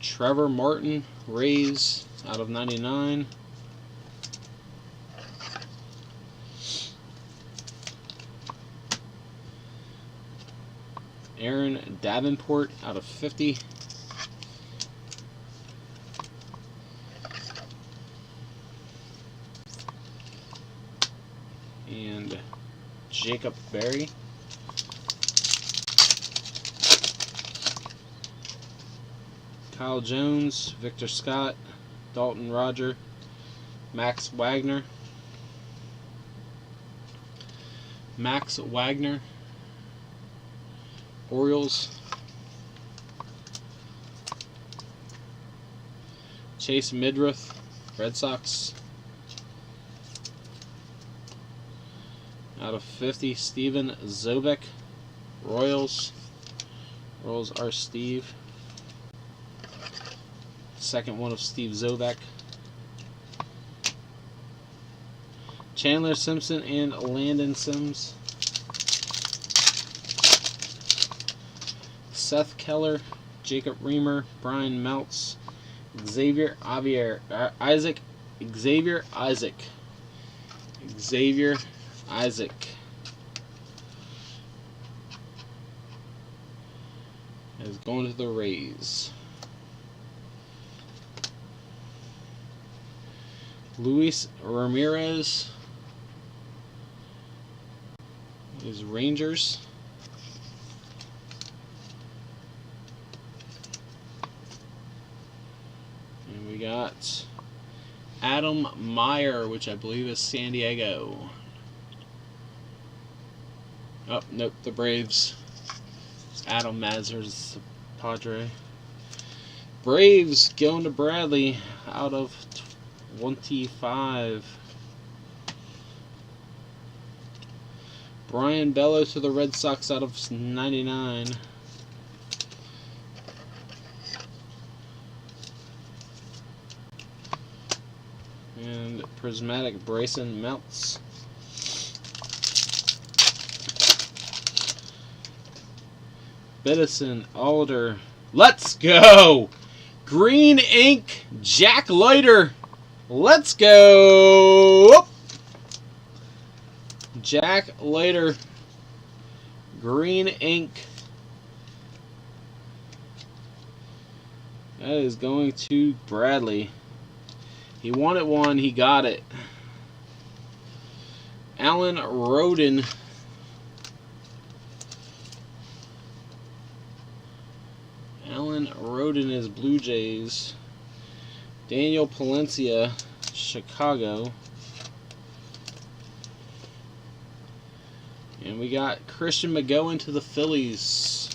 Trevor Martin, Rays, out of 99. Aaron Davenport, out of 50. And Jacob Berry. Kyle Jones, Victor Scott, Dalton Roger, Max Wagner. Orioles. Chase Midruth, Red Sox. Out of 50, Steven Zobek, Royals. Royals are Steve. Second one of Steve Zobek. Chandler Simpson and Landon Sims. Seth Keller, Jacob Reamer, Brian Meltz, Xavier Isaac is going to the Rays. Luis Ramirez is Rangers. And we got Adam Meyer, which I believe is San Diego. Oh, nope, the Braves. Adam Mazur's Padre. Braves going to Bradley out of 25. Brian Bello to the Red Sox out of 99. And Prismatic Bryson Meltz. Biddison, Alder. Let's go! Green ink, Jack Leiter. Let's go! Jack Leiter. Green ink. That is going to Bradley. He wanted one, he got it. Alan Roden. Alan Roden is Blue Jays. Daniel Palencia, Chicago. And we got Christian McGowan to the Phillies.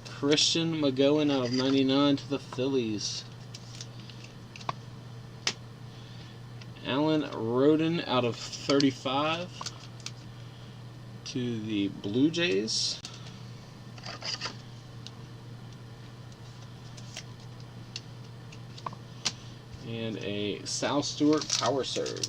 Christian McGowan out of 99 to the Phillies. Alan Roden out of 35 to the Blue Jays. And a Sal Stewart Power Surge.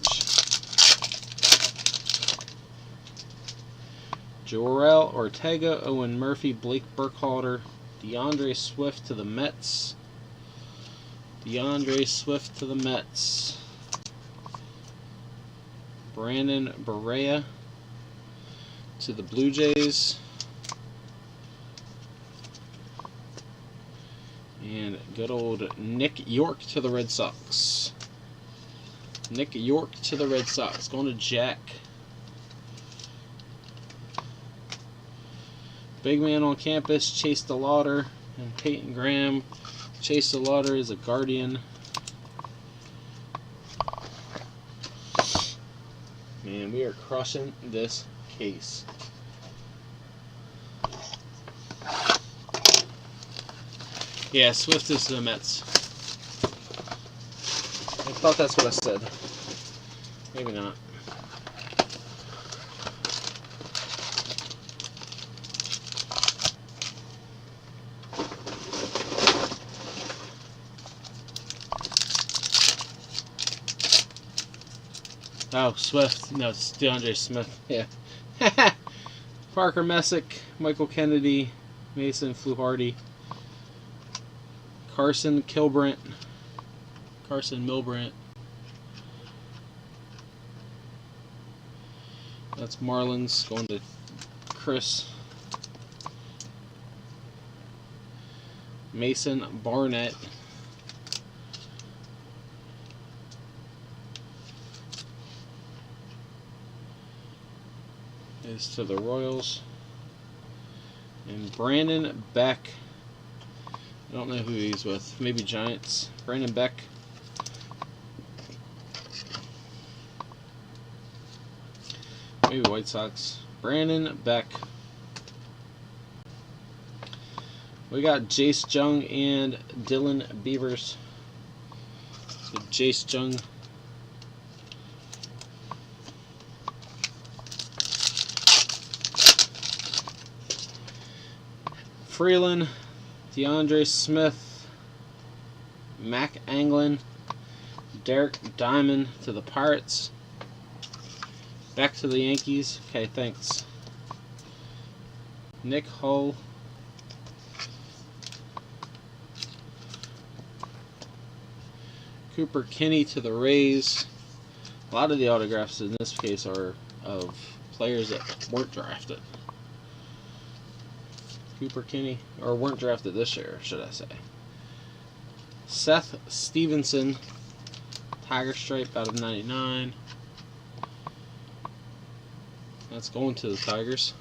Jorel Ortega, Owen Murphy, Blake Burkhalter, DeAndre Swift to the Mets. DeAndre Swift to the Mets. Brandon Barea to the Blue Jays. And good old Nick York to the Red Sox. Nick York to the Red Sox. Going to Jack. Big man on campus, Chase DeLauder and Peyton Graham. Chase DeLauder is a Guardian. Man, we are crushing this case. Yeah, Swift is to the Mets. I thought that's what I said. Maybe not. Oh, Swift. No, it's DeAndre Smith. Yeah. Parker Messick, Michael Kennedy, Mason Fluharty, Carson Milbrandt. That's Marlins going to Chris. Mason Barnett. Is to the Royals. And Brandon Beck. I don't know who he's with. Maybe Giants. Brandon Beck. Maybe White Sox. Brandon Beck. We got Jace Jung and Dylan Beavers. So Jace Jung. Freeland, DeAndre Smith, Mac Anglin, Derek Diamond to the Pirates. Back to the Yankees. Okay, thanks. Nick Hull. Cooper Kinney to the Rays. A lot of the autographs in this case are of players that weren't drafted. Cooper Kinney, or weren't drafted this year, should I say. Seth Stevenson, Tiger Stripe out of 99. That's going to the Tigers.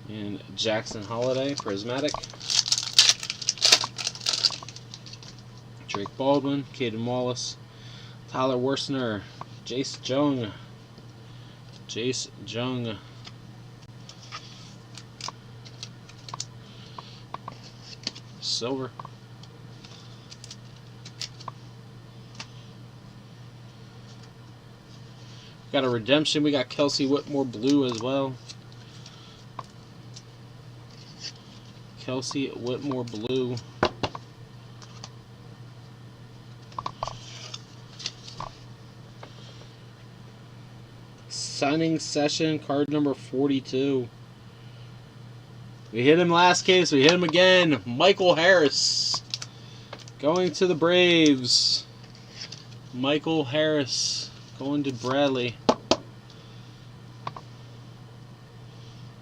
And Jackson Holiday, Prismatic. Drake Baldwin, Caden Wallace, Tyler Worsner, Jace Jung. Jace Jung. Silver. Got a redemption. We got Kelsey Whitmore blue as well. Kelsey Whitmore blue. Signing session, card number 42. We hit him last case. We hit him again. Michael Harris. Going to the Braves. Michael Harris. Going to Bradley.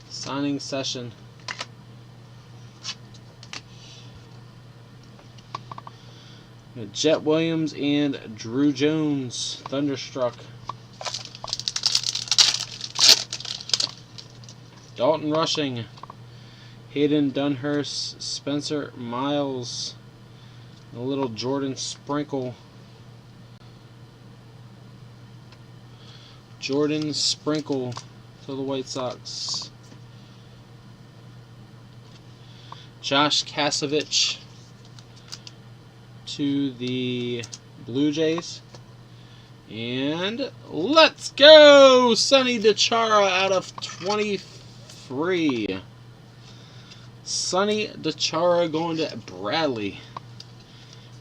Signing session. Jet Williams and Drew Jones. Thunderstruck. Dalton Rushing. Hayden Dunhurst. Spencer Miles. A little Jordan Sprinkle. Jordan Sprinkle to the White Sox. Josh Kasevich to the Blue Jays. And let's go! Sonny DeChara out of 23. Sonny DeChara going to Bradley.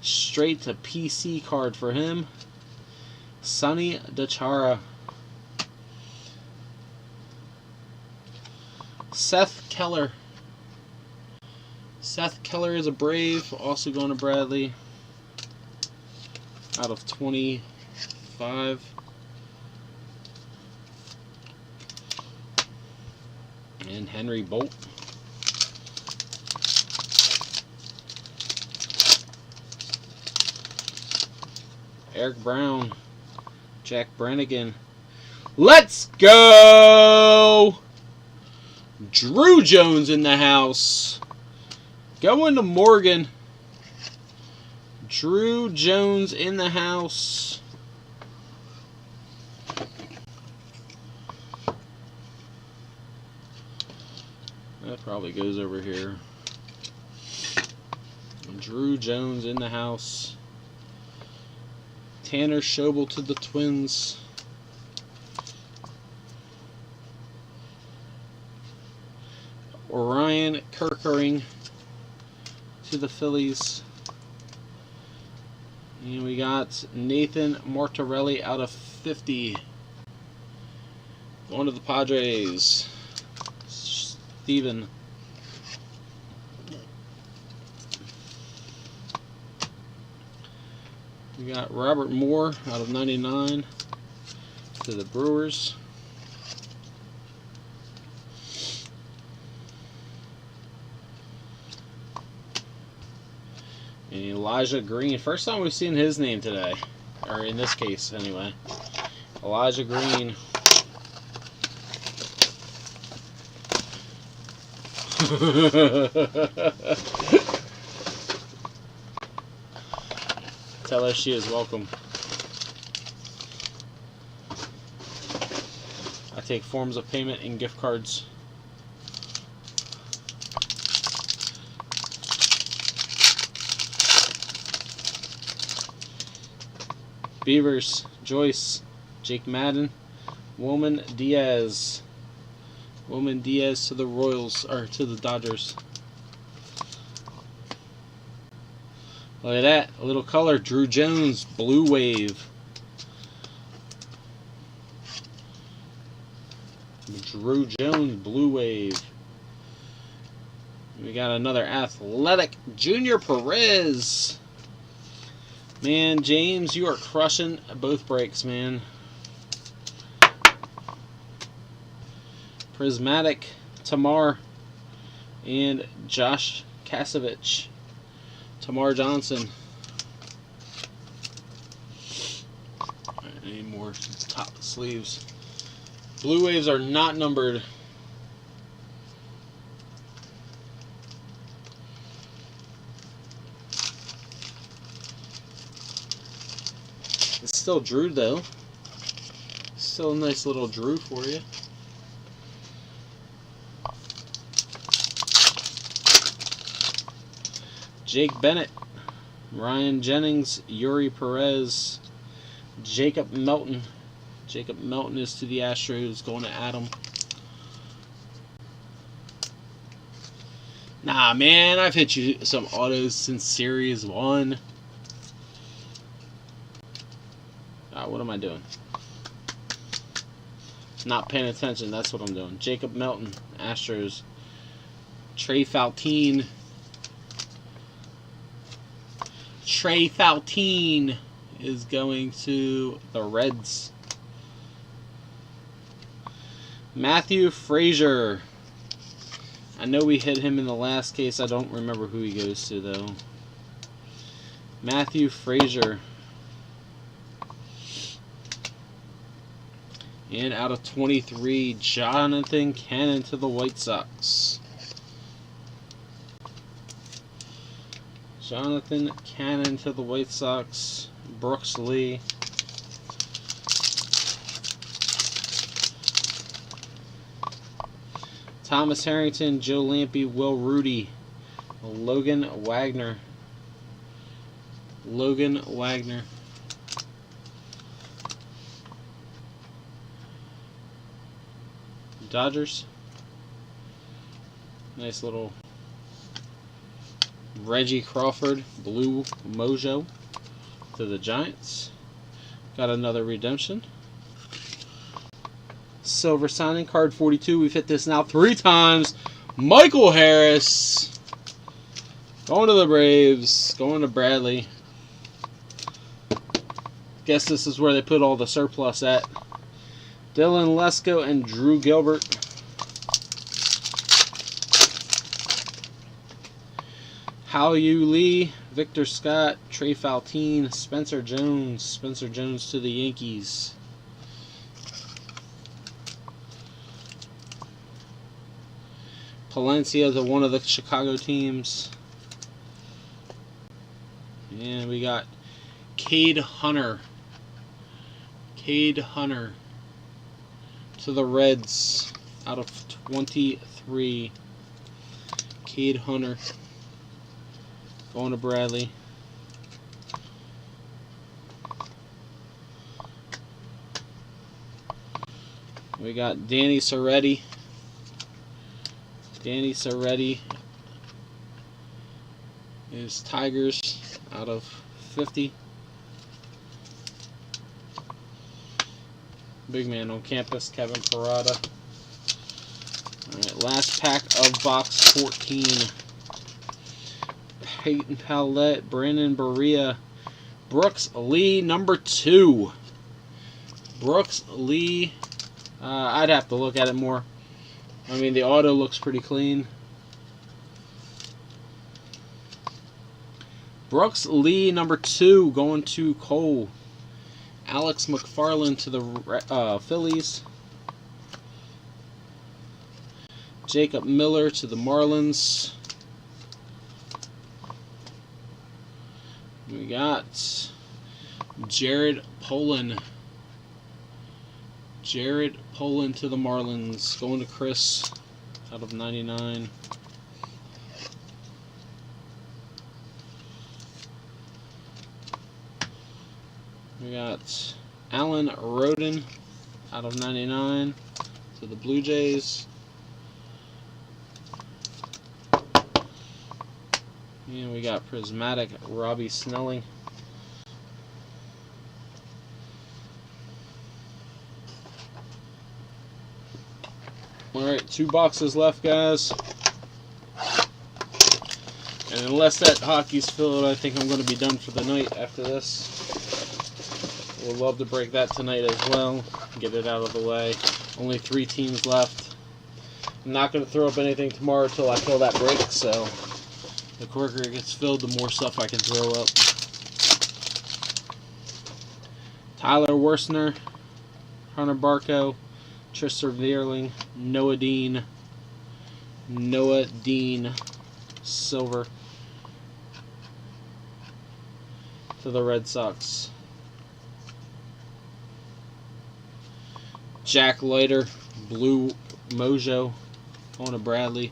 Straight to PC card for him. Sonny DeChara. Seth Keller. Seth Keller is a Brave, also going to Bradley. Out of 25. And Henry Bolt. Eric Brown. Jack Brannigan. Let's go! Drew Jones in the house. Going to Morgan. Drew Jones in the house. That probably goes over here. Drew Jones in the house. Tanner Schobel to the Twins. Orion Kirkering to the Phillies. And we got Nathan Martorelli out of 50. Going to the Padres. Steven. We got Robert Moore out of 99 to the Brewers. And Elijah Green. First time we've seen his name today. Or in this case, anyway. Elijah Green. Tell her she is welcome. I take forms of payment and gift cards. Beavers, Joyce, Jake Madden, Woman Diaz. Woman Diaz to the Royals, or to the Dodgers. Look at that, a little color. Drew Jones, Blue Wave. Drew Jones, Blue Wave. We got another Athletic, Junior Perez. Man, James, you are crushing both breaks, man. Prismatic, Tamar, and Josh Kasevich, Tamar Johnson. Alright, any more top sleeves? Blue Waves are not numbered. It's still Drew though. Still a nice little Drew for you. Jake Bennett, Ryan Jennings, Yuri Perez, Jacob Melton. Jacob Melton is to the Astros, going to Adam. Nah, man, I've hit you some autos since Series 1. What am I doing? Not paying attention, that's what I'm doing. Jacob Melton, Astros. Trey Faltine. Trey Faltine is going to the Reds. Matthew Frazier. I know we hit him in the last case. I don't remember who he goes to, though. Matthew Frazier. And out of 23, Jonathan Cannon to the White Sox. Jonathan Cannon to the White Sox. Brooks Lee. Thomas Harrington, Joe Lampe, Will Rudy, Logan Wagner. Logan Wagner. Dodgers. Nice little Reggie Crawford, Blue Mojo to the Giants. Got another redemption. Silver signing card 42. We've hit this now 3 times. Michael Harris going to the Braves, going to Bradley. Guess this is where they put all the surplus at. Dylan Lesko and Drew Gilbert. Hao-Yu Lee, Victor Scott, Trey Faltine, Spencer Jones. Spencer Jones to the Yankees. Palencia to one of the Chicago teams. And we got Cade Hunter. Cade Hunter to the Reds out of 23. Cade Hunter going to Bradley. We got Danny Soretti. Danny Soretti is Tigers out of 50. Big man on campus, Kevin Parada. Alright, last pack of box 14. Peyton Pallette, Brandon Berea, Brooks Lee, number 2. Brooks Lee. I'd have to look at it more. I mean, the auto looks pretty clean. Brooks Lee, number 2, going to Cole. Alex McFarland to the Phillies. Jacob Miller to the Marlins. We got Jared Polin. Jared Polin to the Marlins. Going to Chris out of 99. We got Alan Roden out of 99 to the Blue Jays. And we got Prismatic Robbie Snelling. Alright, 2 boxes left, guys. And unless that hockey's filled, I think I'm going to be done for the night after this. We'll love to break that tonight as well. Get it out of the way. Only 3 teams left. I'm not going to throw up anything tomorrow until I fill that break, so The quicker it gets filled, the more stuff I can throw up. Tyler Worsner, Hunter Barco, Tristan Veerling, Noah Dean, silver to the Red Sox. Jack Leiter, blue mojo, on a Bradley.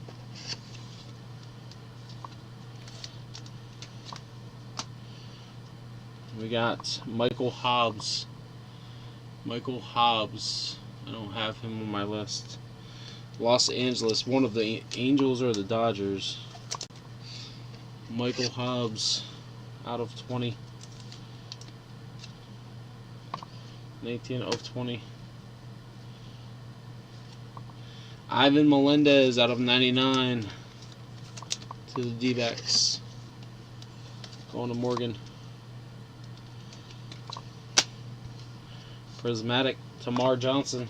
We got Michael Hobbs. Michael Hobbs. I don't have him on my list. Los Angeles, one of the Angels or the Dodgers. Michael Hobbs, out of 20. 18 of 20. Ivan Melendez, out of 99. To the D-backs. Going to Morgan. Prismatic, Tamar Johnson.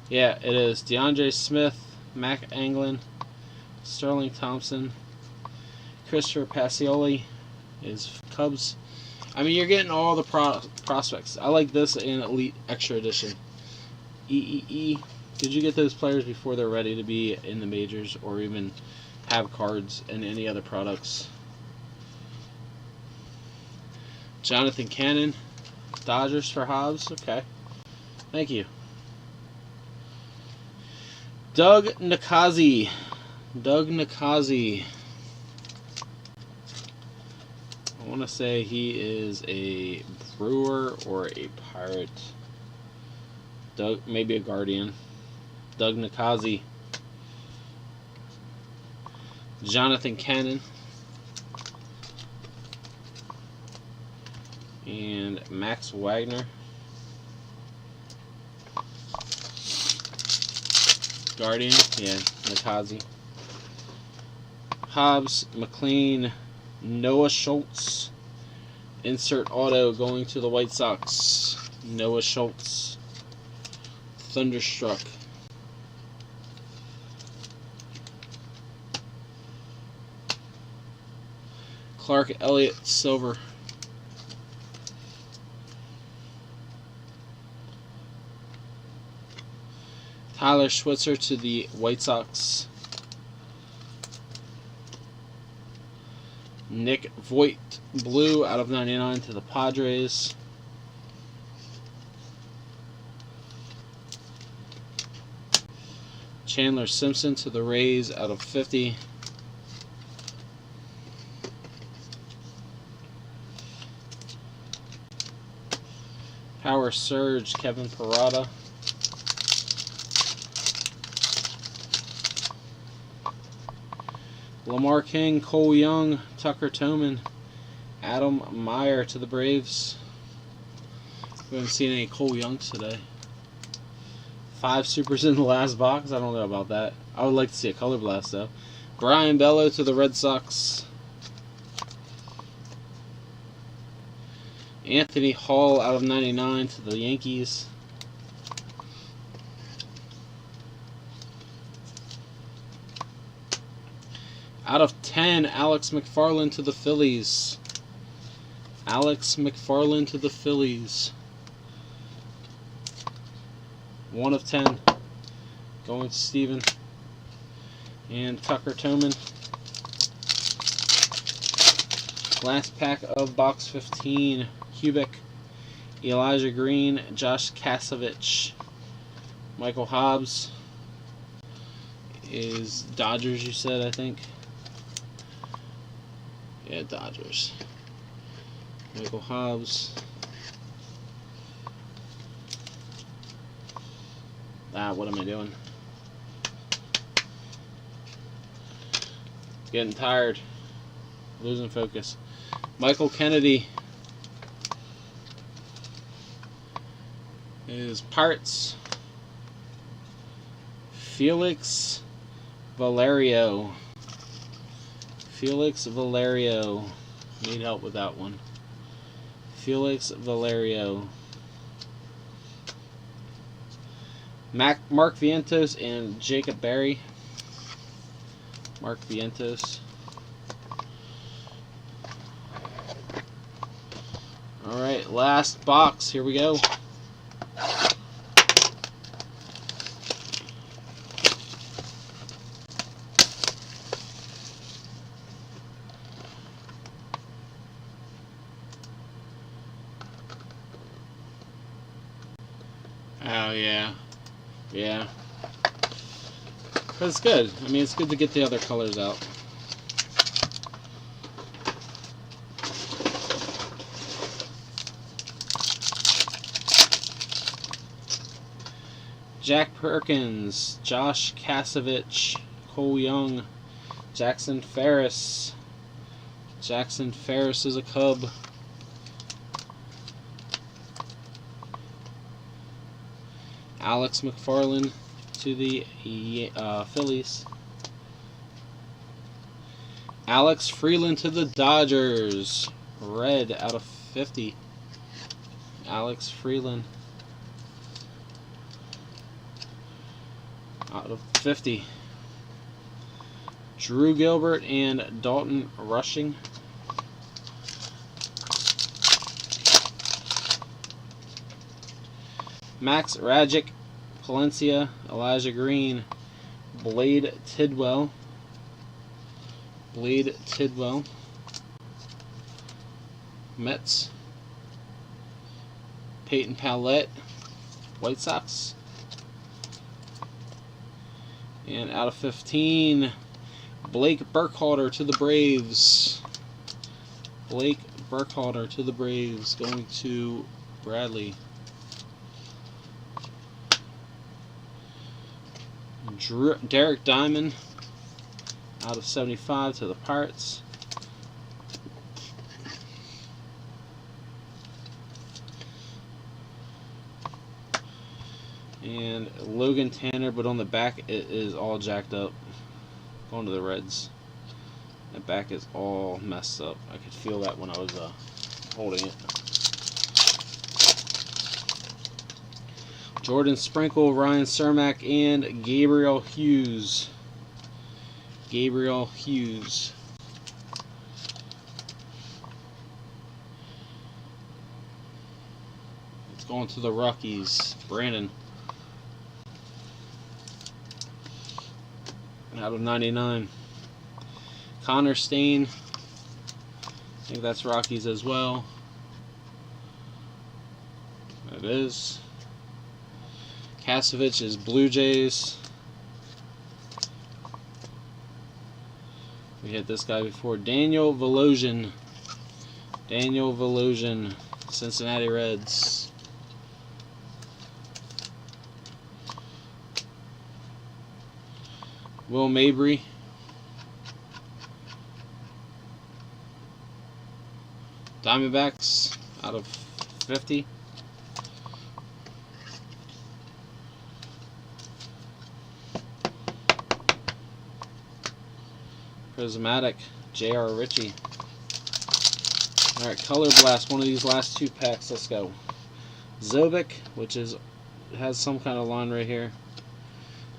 Yeah, it is. DeAndre Smith, Mac Anglin, Sterling Thompson, Christopher Pacioli is Cubs. I mean, you're getting all the prospects. I like this in Elite Extra Edition. EEE. Did you get those players before they're ready to be in the majors or even have cards in any other products? Jonathan Cannon, Dodgers for Hobbs. Okay. Thank you. Doug Nakazi. I want to say he is a Brewer or a Pirate. Doug, maybe a Guardian. Doug Nakazi. Jonathan Cannon. And Max Wagner. Guardian, yeah, Nakazi. Hobbs, McLean, Noah Schultz. Insert auto going to the White Sox. Noah Schultz. Thunderstruck. Clark Elliott, silver. Tyler Schwitzer to the White Sox. Nick Voigt, blue, out of 99 to the Padres. Chandler Simpson to the Rays, out of 50. Power Surge, Kevin Parada. Lamar King, Cole Young, Tucker Toman, Adam Meyer to the Braves. We haven't seen any Cole Youngs today. 5 supers in the last box. I don't know about that. I would like to see a color blast though. Brian Bello to the Red Sox. Anthony Hall out of 99 to the Yankees. Out of 10, Alex McFarland to the Phillies. Alex McFarland to the Phillies. 1 of 10. Going to Steven. And Tucker Toman. Last pack of box 15. Kubik. Elijah Green. Josh Kasevich. Michael Hobbs. Is Dodgers, you said, I think. Yeah, Dodgers. Michael Hobbs. What am I doing? Getting tired. Losing focus. Michael Kennedy is Pirates. Felix Valerio. Felix Valerio. Need help with that one. Felix Valerio. Mark Vientos and Jacob Berry. Mark Vientos. Alright, last box. Here we go. Oh, yeah. Yeah. But it's good. I mean, it's good to get the other colors out. Jack Perkins, Josh Kasevich, Cole Young, Jackson Ferris. Jackson Ferris is a Cub. Alex McFarland to the Phillies. Alex Freeland to the Dodgers. Red out of 50. Alex Freeland out of 50. Drew Gilbert and Dalton Rushing. Max Rajic, Palencia, Elijah Green, Blade Tidwell. Mets. Peyton Pallette, White Sox. And out of 15, Blake Burkhalter to the Braves. Blake Burkhalter to the Braves, going to Bradley. Derek Diamond out of 75 to the Pirates. And Logan Tanner, but on the back it is all jacked up. Going to the Reds. The back is all messed up. I could feel that when I was holding it. Jordan Sprinkle, Ryan Cermak, and Gabriel Hughes. Gabriel Hughes. It's going to the Rockies. Brandon. Out of 99. Connor Stain. I think that's Rockies as well. It is. Kasevich is Blue Jays. We had this guy before. Daniel Volosian. Daniel Volosian, Cincinnati Reds. Will Mabry. Diamondbacks out of 50. Prismatic, J.R. Ritchie. Alright, Color Blast, one of these last two packs. Let's go. Zovic, which has some kind of line right here.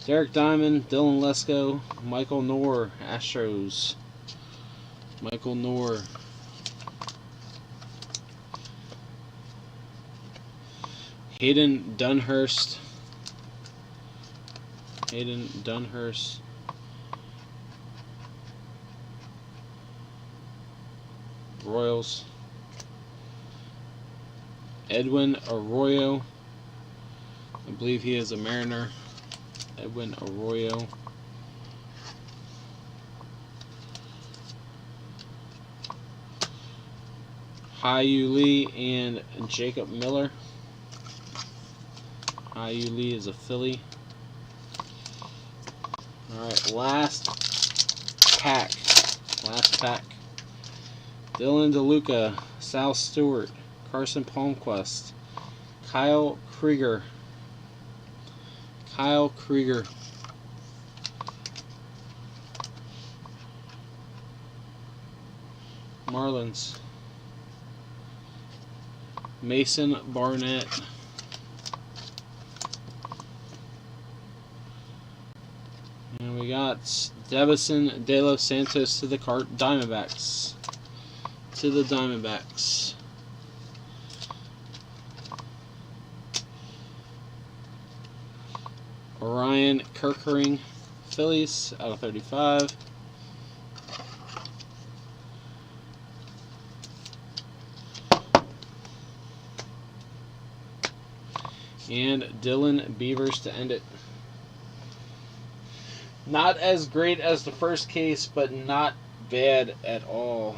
Derek Diamond, Dylan Lesko, Michael Knorr, Astros. Michael Knorr. Hayden Dunhurst. Hayden Dunhurst. Royals. Edwin Arroyo. I believe he is a Mariner. Edwin Arroyo. Hyu Lee and Jacob Miller. Hyu Lee is a Philly. Alright, last pack. Last pack. Dylan DeLuca, Sal Stewart, Carson Palmquist, Kyle Krieger. Kyle Krieger. Marlins. Mason Barnett. And we got Davison De Los Santos to the Diamondbacks. To the Diamondbacks. Orion Kirkering, Phillies, out of 35. And Dylan Beavers to end it. Not as great as the first case, but not bad at all.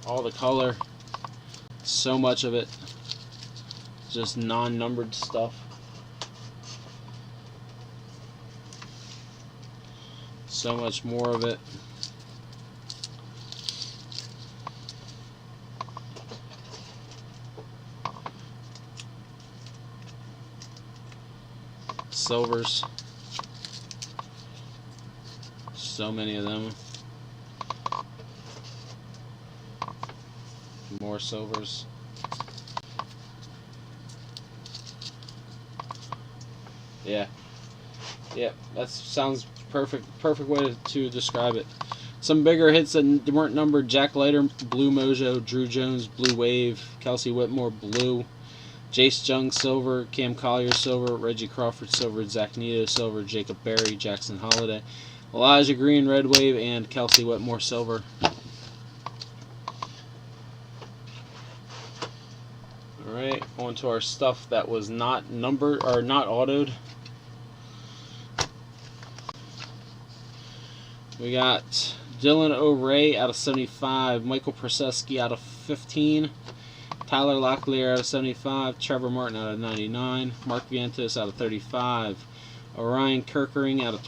All the color, so much of it, just non-numbered stuff. So much more of it. Silvers. So many of them. More silvers. Yeah. Yeah, that sounds perfect way to describe it. Some bigger hits that weren't numbered: Jack Leiter, Blue Mojo; Drew Jones, Blue Wave; Kelsey Whitmore, Blue; Jace Jung, Silver; Cam Collier, Silver; Reggie Crawford, Silver; Zach Neto, Silver; Jacob Berry; Jackson Holiday; Elijah Green, Red Wave; and Kelsey Whitmore, Silver. Alright, on to our stuff that was not numbered, or not autoed. We got Dylan O'Ray out of 75, Michael Proseski out of 15, Tyler Locklear out of 75, Trevor Martin out of 99, Mark Vientos out of 35, Orion Kirkering out of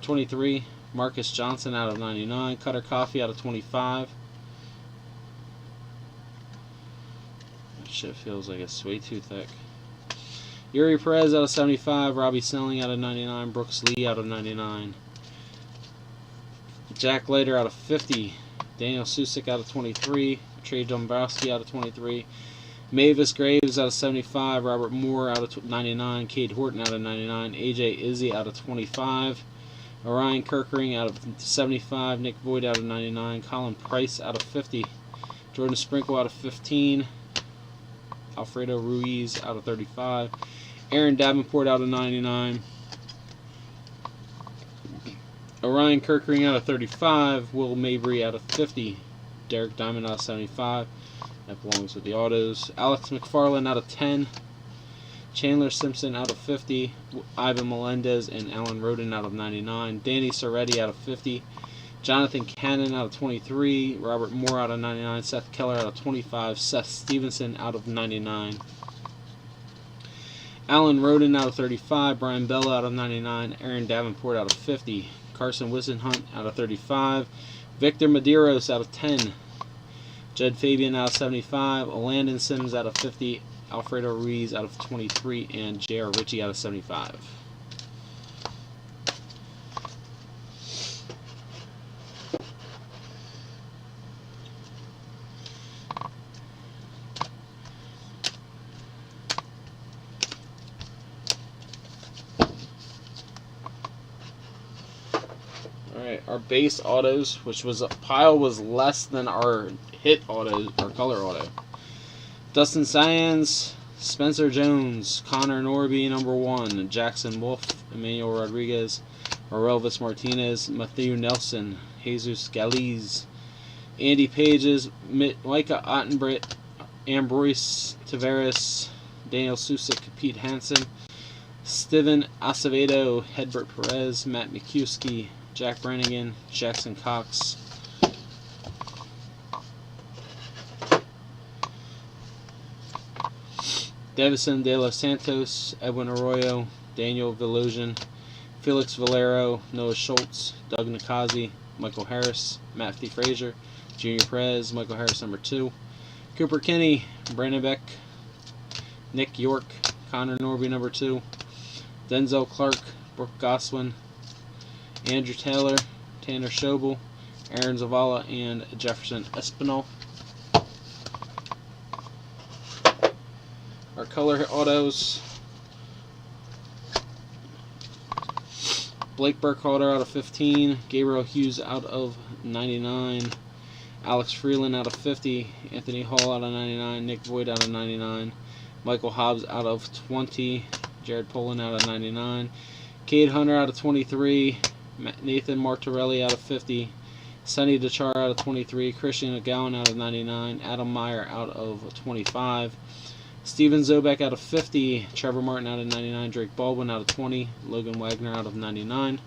23, Marcus Johnson out of 99, Cutter Coffee out of 25. That shit feels like it's way too thick. Yuri Perez out of 75, Robbie Selling out of 99, Brooks Lee out of 99. Jack Leiter out of 50, Daniel Susick out of 23, Trey Dombrowski out of 23, Mavis Graves out of 75, Robert Moore out of 99, Cade Horton out of 99, AJ Izzy out of 25, Orion Kirkering out of 75, Nick Voigt out of 99, Colin Price out of 50, Jordan Sprinkle out of 15, Alfredo Ruiz out of 35, Aaron Davenport out of 99, Orion Kirkering out of 35, Will Mabry out of 50, Derek Diamond out of 75, that belongs with the autos, Alex McFarland out of 10, Chandler Simpson out of 50, Ivan Melendez and Alan Roden out of 99, Danny Soretti out of 50, Jonathan Cannon out of 23, Robert Moore out of 99, Seth Keller out of 25, Seth Stevenson out of 99, Alan Roden out of 35, Brian Bell out of 99, Aaron Davenport out of 50, Carson Wissenhunt out of 35, Victor Medeiros out of 10, Jed Fabian out of 75, Landon Sims out of 50, Alfredo Ruiz out of 23, and J.R. Ritchie out of 75. Alright, our base autos, which was a pile, was less than our hit autos, our color auto. Dustin Sands, Spencer Jones, Connor Norby, #1, Jackson Wolf, Emmanuel Rodriguez, Orelvis Martinez, Matthew Nelson, Jesus Galiz, Andy Pages, Micah Ottenbrett, Ambroise Tavares, Daniel Susick, Pete Hansen, Steven Acevedo, Hedbert Perez, Matt McCuskey, Jack Brannigan, Jackson Cox, Davison De Los Santos, Edwin Arroyo, Daniel Vilosian, Felix Valero, Noah Schultz, Doug Nakazi, Michael Harris, Matthew Frazier, Junior Perez, Michael Harris #2, Cooper Kinney, Brandon Beck, Nick York, Connor Norby #2, Denzel Clark, Brooke Goswin, Andrew Taylor, Tanner Schobel, Aaron Zavala, and Jefferson Espinal. Our color autos. Blake Burkhalter out of 15. Gabriel Hughes out of 99. Alex Freeland out of 50. Anthony Hall out of 99. Nick Voigt out of 99. Michael Hobbs out of 20. Jared Polin out of 99. Cade Hunter out of 23. Nathan Martorelli out of 50. Sonny DeChar out of 23. Christian McGowan out of 99. Adam Meyer out of 25. Steven Zobek out of 50. Trevor Martin out of 99. Drake Baldwin out of 20. Logan Wagner out of 99.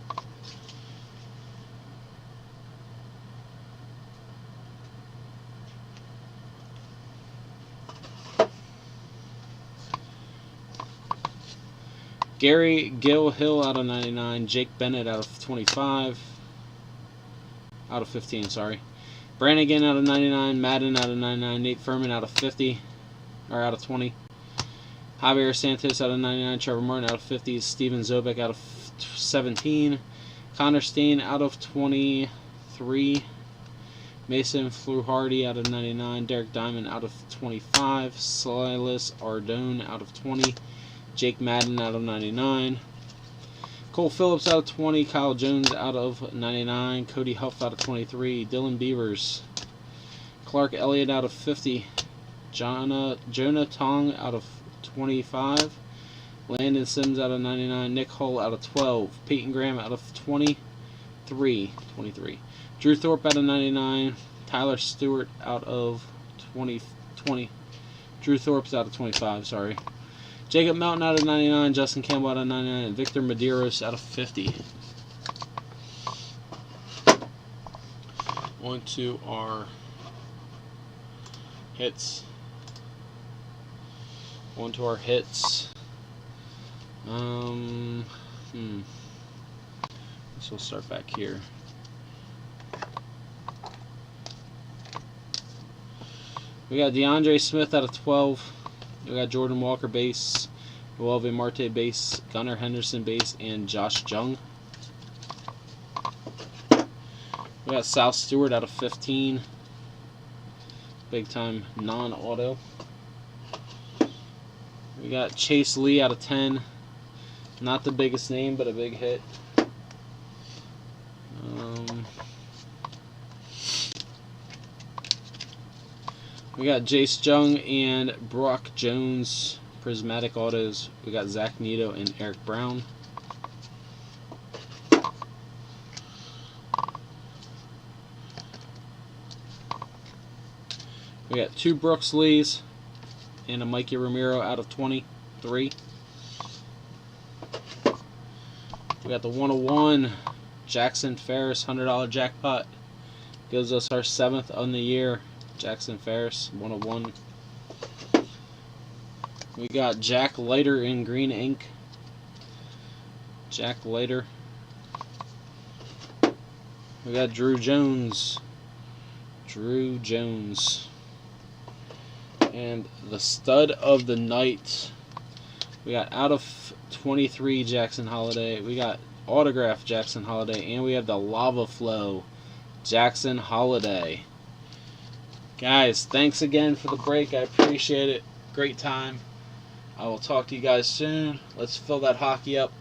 Gary Gill-Hill out of 99. Jake Bennett out of 25. Out of 15, sorry. Brannigan out of 99. Madden out of 99. Nate Furman out of 50. Or out of 20. Javier Santos out of 99. Trevor Martin out of 50. Steven Zobek out of 17. Connor Steen out of 23. Mason Fluharty out of 99. Derek Diamond out of 25. Silas Ardone out of 20. Jake Madden out of 99. Cole Phillips out of 20. Kyle Jones out of 99. Cody Huff out of 23. Dylan Beavers. Clark Elliott out of 50. Jonah Tong out of 25. Landon Sims out of 99. Nick Hull out of 12. Peyton Graham out of 23. Drew Thorpe out of 99. Tyler Stewart out of 20. Drew Thorpe's out of 25, sorry. Jacob Melton out of 99. Justin Campbell out of 99. And Victor Medeiros out of 50. On to our hits. So we'll start back here. We got DeAndre Smith out of 12. We got Jordan Walker base, Uelve Marte base, Gunnar Henderson base, and Josh Jung. We got South Stewart out of 15. Big time non-auto. We got Chase Lee out of 10. Not the biggest name, but a big hit. We got Jace Jung and Brock Jones prismatic autos. We got Zach Neto and Eric Brown. We got 2 Brooks Lees and a Mikey Ramiro out of 23. We got the 101 Jackson Ferris $100 jackpot. Gives us our 7th on the year. Jackson Ferris 101. We got Jack Leiter in green ink. Jack Leiter. We got Drew Jones. And the stud of the night. We got out of 23 Jackson Holiday. We got autograph Jackson Holiday. And we have the Lava Flow Jackson Holiday. Guys, thanks again for the break. I appreciate it. Great time. I will talk to you guys soon. Let's fill that hockey up.